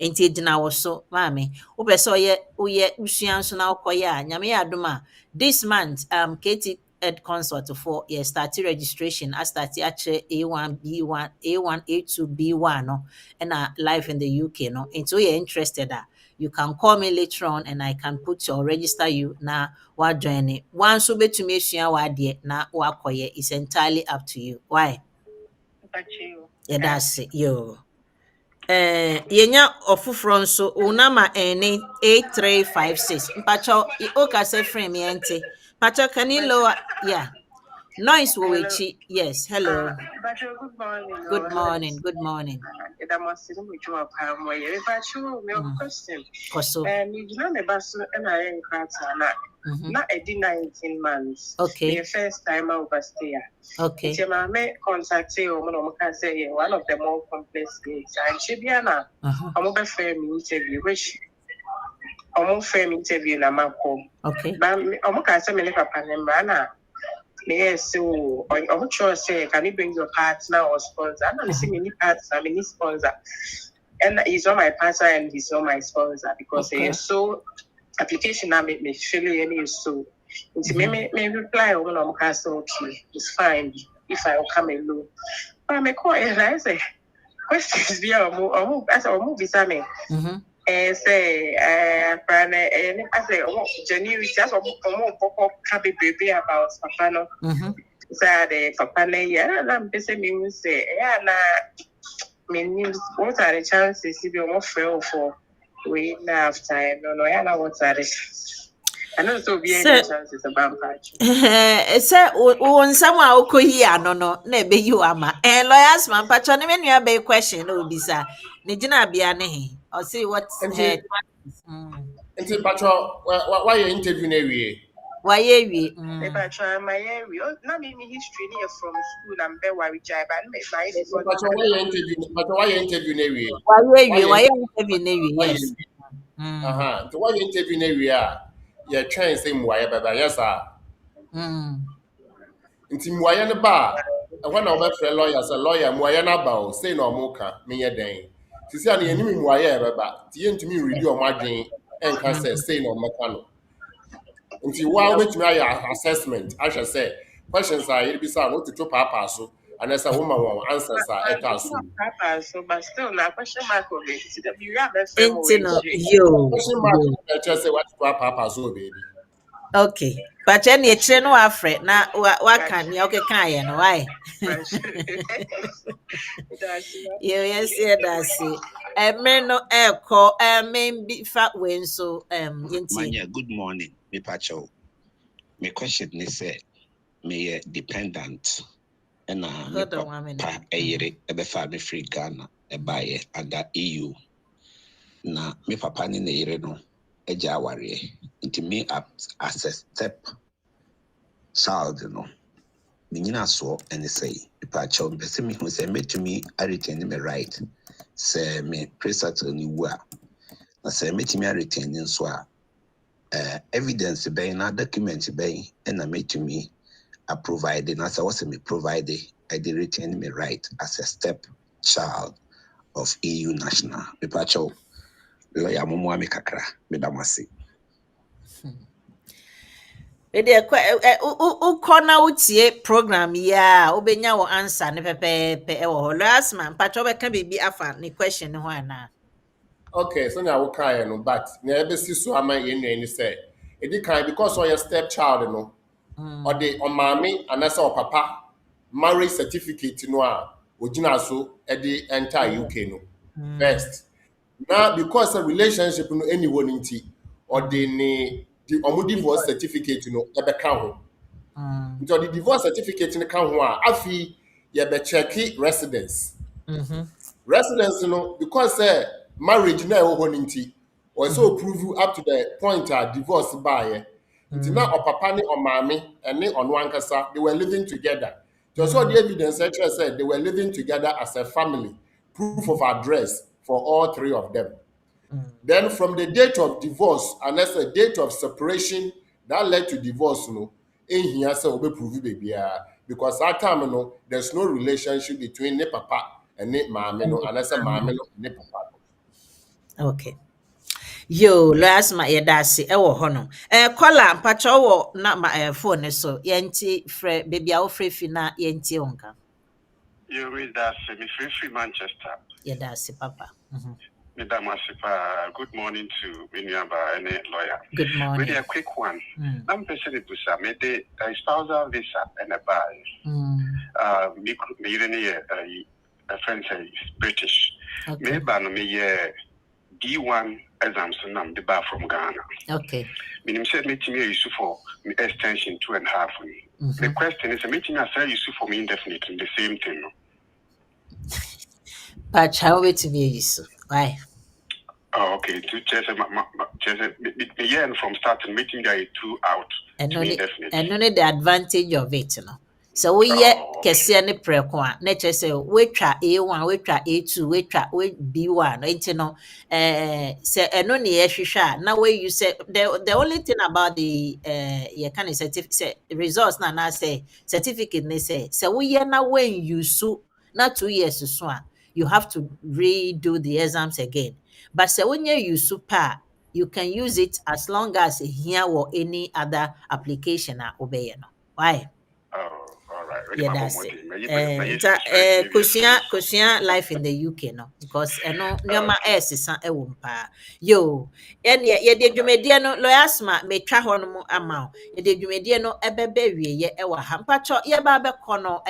nti agina wo so maame wo be sɛ wo ye usua nso na wo koye a nyame ya adom a this month Katie ed consult for start registration. I start actually A1, B1, A1, A2, B1 no, and live in the UK no. And so you're interested you can call me later on and I can put or register you now while joining. Once you bet to me now it's entirely up to you. Why? Yeah, that's it. Yo. Yenya ofufro nso unama ene 8356. Mpacho oka se frame yente. Mpacho can you lower? Yeah. Noise wechi. Yes. Hello. Good morning. Good morning. Good morning. Question. Koso. You know me basu and I am not 19 months. Okay. The first time I overstay. Okay. It's my contact say one of the more complex cases. And she be I'm over frame interview, which I'm frame interview na mako. Okay. But I'm can say me papa nemana. Yes, so I'm sure say can you bring your partner or sponsor? I'm not seeing any partner, any sponsor. And he's not my partner and he's not my sponsor because he is so application I make me feel any so me reply when I'm cast okay, it's fine if I will come alone. But I'm a call and I say questions be as a movie Sammy. Say I say January just can be baby about Papa no. Say Papa yeah, and I'm busy me say yeah na what are the chances if you're more fail for we have time? No, I know what are it. I know so be any chances about patch. Say on someone who here no na be you ama. Lawyers man patch on when you be question no be sir. Ni jina bia ne or say what Nti patro why you interview na wie? Why we If I try my area, not me history near from school and be why we try, but make my Patro why you interview na wie? Why you interview na we yes. So why you interview na wie you try and say muaye baba yes Nti muaye ne ba when na obefre lawyer say lawyer muaye na ba o say na omoka menye den. Sisi ana yenimi muaye baba ti yentumi ready o madwen enka say na omeka no. Nti wa obetumi aya assessment ahwe say questions are you be say no to papa so and say woman won answers are eta so. Papa so but still na question mark of it. You have a Question mark just say what papa so baby. Okay. But then you train no afre na what can you okay can no why? Yes, that's it. Me no call me be fat win so Manya, good morning. Me pacho. Me question is me dependent and me pa ere ebe fa me free Ghana e baye under EU. Na me papa ni na ere no eja aware. Nti me as a step child no. Me nyina so and say me pacho be me who say me to me I retain me right. Say me preset ni wa. Na say me to me I retain so evidence by na document by and I made to me I provided as I was me provided I did retain me right as a step child of EU national. Me pacho lawyer momo ami kakra me damasi. Ukona utie program ya obenya wo answer ne pepepe e wo last man pacho be ka bibi afa ne question ho ana. Okay, so now we can no, but na ebe si so ama ye nua ni say e di kan because your step child no or the on mommy and that's our papa marriage certificate no a ogina so e di enter UK no first. Now because the relationship no anyone nti or the divorce certificate no e be ka ho. Nti the divorce certificate no ka ho a afi ye be check residence. Residence no because marriage na ewo nti or so prove up to the point divorce by nti na papa ne omame ene ono ankasa they were living together. Just so the evidence actually said they were living together as a family, proof of address for all three of them. Then from the date of divorce and that's the date of separation that led to divorce no here say obe prove baby because that time no there's no relationship between ne papa and ne mama no and that's a mama no ne papa. Okay. Yo, last my yedasi ewo hono. Kola mpacho wo na ma phone so yenti fre baby a free fina yenti onka. You read that free Manchester. Yedasi papa. Madam Asipa, good morning to Minyaba, any lawyer. Good morning. Really a quick one. I'm personally Busa, made the spousal visa and a buy. Me, a friend say British. Me ban me D1 exams and the bar from Ghana. Okay. Minim said meeting me use for me extension 2.5. The question is a meeting I say use for me indefinitely the same thing. But how wait to be use? Why? Oh, okay. To just yeah, from starting meeting guy 2 out. And only the advantage of it, you know. So we kese ne preko a na che say we twa A1 we twa A2 we twa we B1 enti no say eno ne ye hwehwe na we you say the only thing about the you can certificate results na say certificate ne say we ye na when you so na 2 years so a you have to redo the exams again, but say when you super you can use it as long as here or any other application obey no. Why? Yeah, that's it. Kusia life in the UK no, because no nyoma esisa ewo mpa. Yo, ye de dwumedie no lawyers ma metwa ho no ama. Ye de dwumedie no ebebe wieye ewa ha. Mpacho ye ba be kono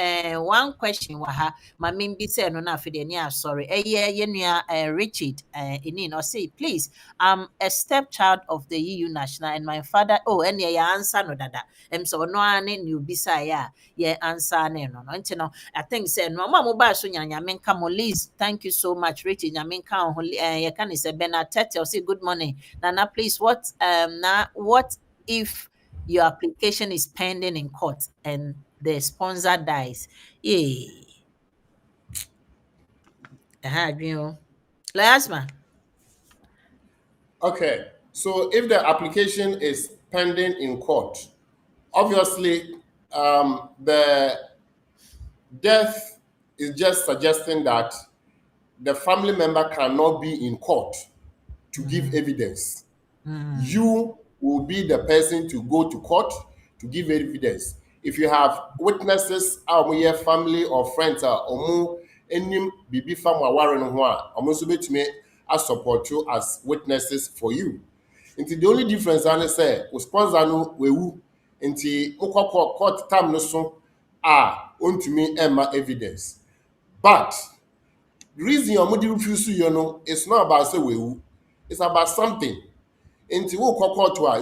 one question wa ha. Ma mimbi say no na afide ni sorry. Ye nua Richard ini no say please I'm a stepchild of the EU national and my father and ye answer no dada. So no ane new bisa ya ye answer no. I think say no mama so nyamenka mo Liz, thank you so much Richard nyamenka ye can say Benatete say good morning Nana please what if your application is pending in court and the sponsor dies? Last man. Okay, so if the application is pending in court, obviously the death is just suggesting that the family member cannot be in court to give evidence. You will be the person to go to court to give evidence. If you have witnesses, our family or friends, or any bibi family warren who I support you as witnesses for you. The only difference I say was sponsor no wewu nti court time no so me emma evidence. But the reason you're refuse you know it's not about say wewu, it's about something. You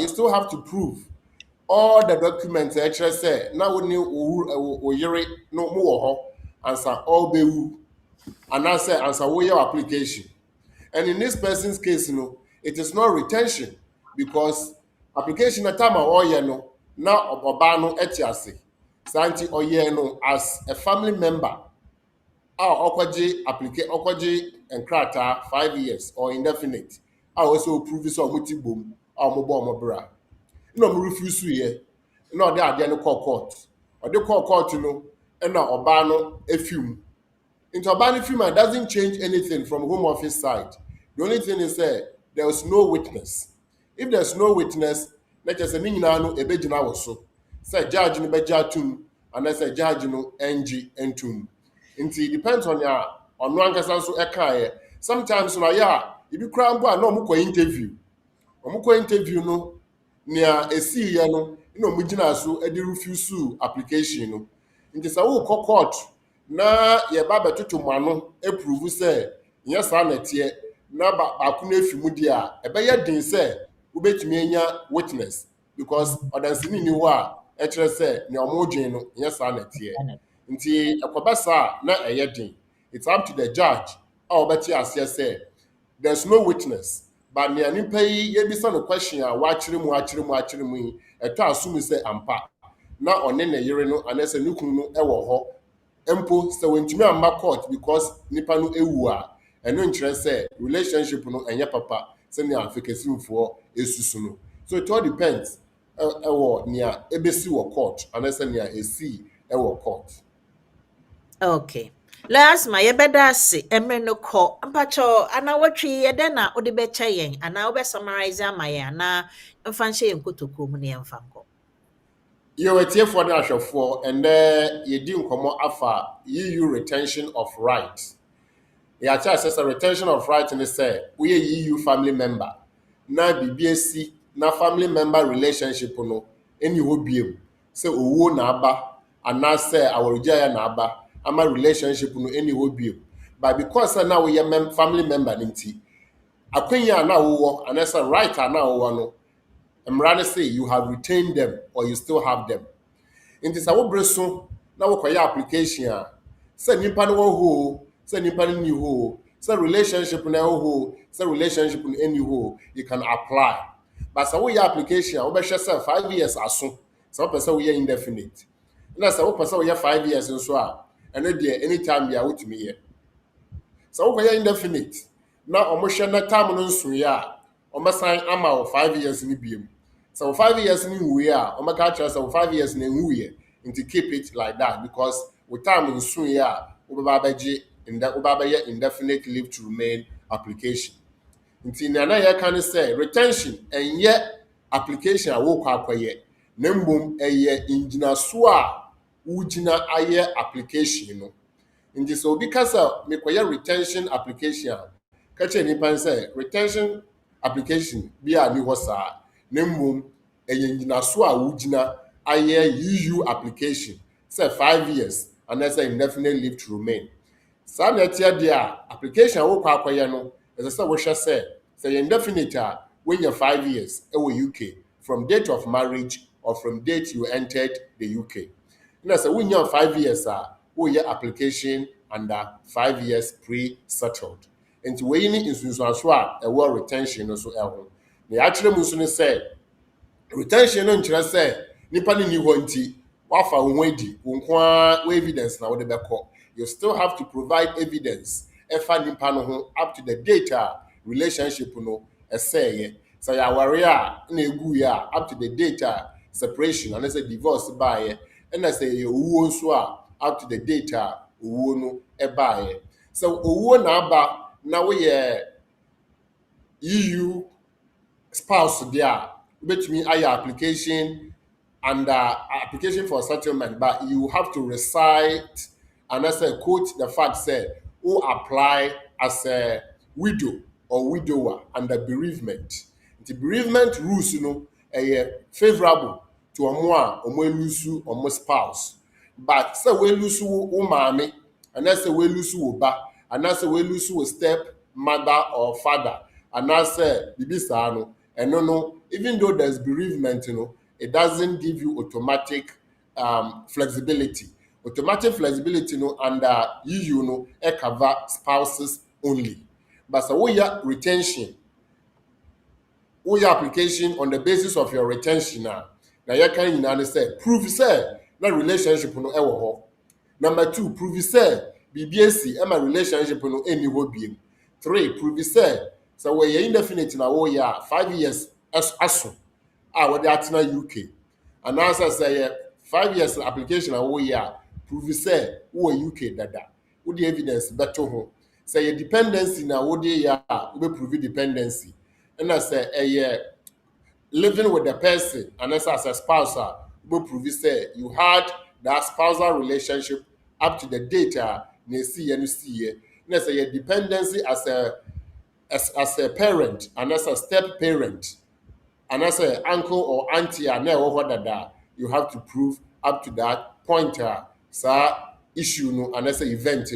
still have to prove all the documents actually say now we no more answer all bewu and I say answer your application. And in this person's case, it is not retention because application at time or no now obano etiase santi or as a family member okwaji and krata 5 years or indefinite. I also prove this on mutibum or mobra. No refuse here. No, they are the court. Or the court, and now obano a fume. Into Urbanic Freeman doesn't change anything from Home Office side. The only thing is that there is no witness. If there's no witness, let us say Ninano Ebejina also. Say judge no bejatum, and I say judge no NG entum. It depends on your on one casanso ekaye. Sometimes if you cry no muko interview. Omuko interview no near a see no mujina so a refusal application no. It is a court. Na ye ba betutu mano approve say yes anetie na ba ku na fimu dia e be ye din say ubetumi anya witness because odansini ni wo a e kire say ne omodwen no yes anetie nti ekobasa na eye din. It's up to the judge how beti ase say there's no witness but ne nipa yi ye bisa no question a wa kire mu e to assume say ampa na one ne yere no anese nukunu no e wo ho empo se wentumi amba court because nipa no ewu a eno nkyerɛ sɛ relationship no enye papa se ne afekesimfo esusu no. So it all depends ɛwɔ nia ebesi wɔ court anase nia esi ɛwɔ court. Okay. Last my yebeda se emre no ko mpacho ana watwi yede na ode be yen ana obe summarize amaye ana mfa nhye nkotoko mu ne mfa nko. You were for the ashofo and you didn't come afa EU retention of rights. Yeah, says a retention of rights and they say we a EU family member. Na BBSC na family member relationship no any ho biem. Say owo na aba and now say our jaya na aba ama relationship no any ho biem. But because now we are family member ninti akwenya na wo and that's a right na wo no. I'm rather say you have retained them or you still have them. Nti sa wo breso na wo kwaya application a say nipa no ho say nipa no ni ho say relationship na ho say relationship no any ho you can apply but sa wo ya application wo be hwe say 5 years aso sa wo pese wo ya indefinite na sa wo pese wo ya 5 years nso a ene de anytime ya wotumi ye sa wo kwaya indefinite na omo na time no nso ya omo sign ama 5 years ni biem. So 5 years in we are, so 5 years in we and to keep it like that because with time in soon yeah, indefinite leave to remain application. Until na can say retention and yet application I woke up yet. Nembum a year in Jinasua Ujina aye application, you know. In this so because me retention application, catch any pan say retention application be a new wasa. Nembum a so a wujina aye EU application say 5 years and that's indefinite leave to remain. Some there application wo kwa akwaya no as I say we shall say indefinite when you're 5 years UK from date of marriage or from date you entered the UK. Now say when you're 5 years we your application under 5 years pre-settled. And we need instance so a retention so ehun. The actually musu say retention no nkyerɛ sɛ nipa ne ni hɔ nti wafa wo ho adi wo nko evidence na wo de bɛkɔ. You still have to provide evidence ɛfa nipa no ho up to the date relationship no ɛsɛɛyɛ sɛ yɛ aware a na egu yɛ up to the date separation and sɛ divorce baayɛ ɛna sɛ yɛ owuo nso up to the date owuo no ɛbaayɛ. So owuo na aba na woyɛ EU spouse there. Bet me your application and application for settlement, but you have to recite and as a quote the fact said who apply as a widow or widower under bereavement. The bereavement rules, you know, are favorable to a more lusu or more spouse. But say we lose mommy, and that's a we lose ba, and that's a we lose step mother or father, and that's a bibisano. And no, even though there's bereavement, you know, it doesn't give you automatic flexibility. Automatic flexibility, you know, under EU, you know, it cover spouses only. But so we have retention, we have application on the basis of your retention now. Now you can understand. Prove say that relationship no ever ho. Number 2, prove say BBSC and my relationship no any ho being. 3, prove say so we are indefinite na wo ya 5 years aso we dey at na UK and as I say 5 years application na wo ya prove say wo UK dada wo the evidence beto ho say your dependency na wo dey ya we prove dependency and I say living with the person and as a spouse we prove say you had that spousal relationship up to the date na see and say your dependency as a parent and as a step parent and as an uncle or auntie you have to prove up to that point issue no and as an event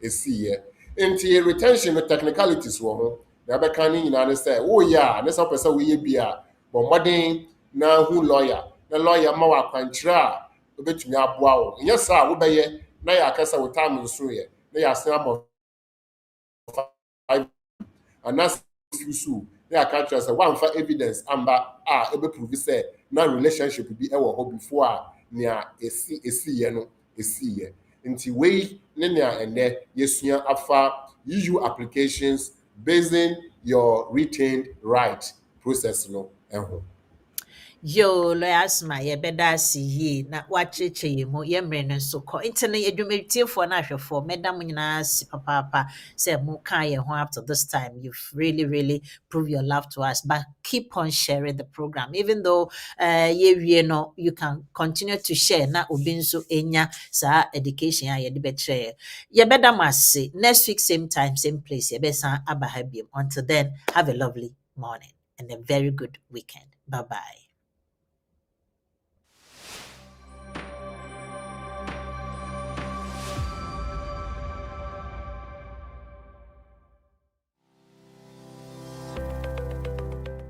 is here. Into retention technicalities wo na be kan ni na say oh yeah and some person we be but modern na who lawyer ma wa kwantra obetumi aboa wo yes sir wo be ye na ya akasa wo time nso ye na ya say am and that's so they are catch us one for evidence amba ebe prove say na relationship be ewo before near esi ye no esi ye nti we nenia ene yesua afa EU applications basing your retained right process no eho. Yo, lawyers, my beda see ye, not watch it, mo, yemren and so called internet, you may tear for natural for Madame Eunice, papa, say, Mukaya, who up to this time, you've really prove your love to us, but keep on sharing the program, even though, you know, you can continue to share, not ubinso enya, sa education, ya de betray. Ya better must say, next week, same time, same place, ya besa abahabium. Until then, have a lovely morning and a very good weekend. Bye-bye.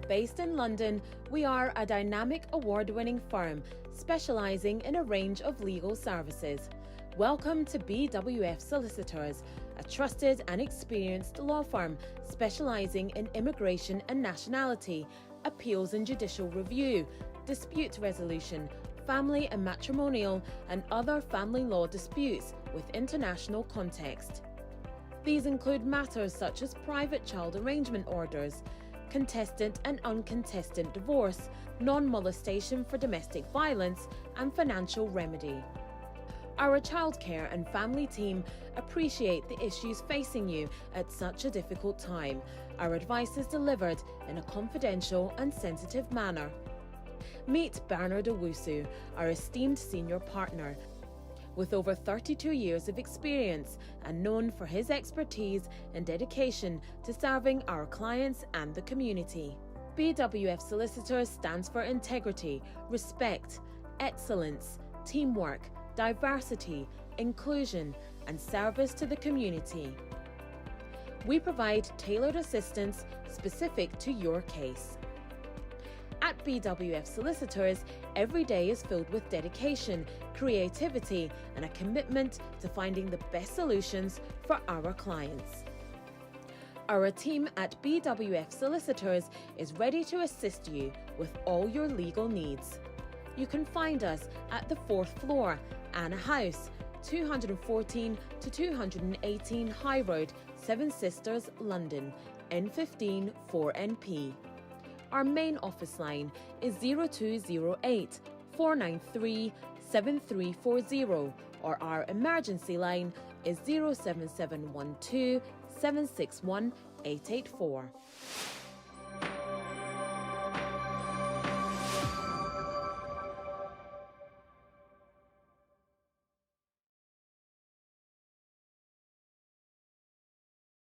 Based in London, we are a dynamic award-winning firm specialising in a range of legal services. Welcome to BWF Solicitors, a trusted and experienced law firm specialising in immigration and nationality, appeals and judicial review, dispute resolution, family and matrimonial, and other family law disputes with international context. These include matters such as private child arrangement orders, contested and uncontested divorce, non-molestation for domestic violence, and financial remedy. Our childcare and family team appreciate the issues facing you at such a difficult time. Our advice is delivered in a confidential and sensitive manner. Meet Bernard Owusu, our esteemed senior partner. With over 32 years of experience and known for his expertise and dedication to serving our clients and the community. BWF Solicitors stands for integrity, respect, excellence, teamwork, diversity, inclusion, and service to the community. We provide tailored assistance specific to your case. At BWF Solicitors, every day is filled with dedication, creativity, and a commitment to finding the best solutions for our clients. Our team at BWF Solicitors is ready to assist you with all your legal needs. You can find us at the 4th floor, Anna House, 214 to 218 High Road, Seven Sisters, London, N15 4NP. Our main office line is 0208 493 7340, or our emergency line is 07712 761 884.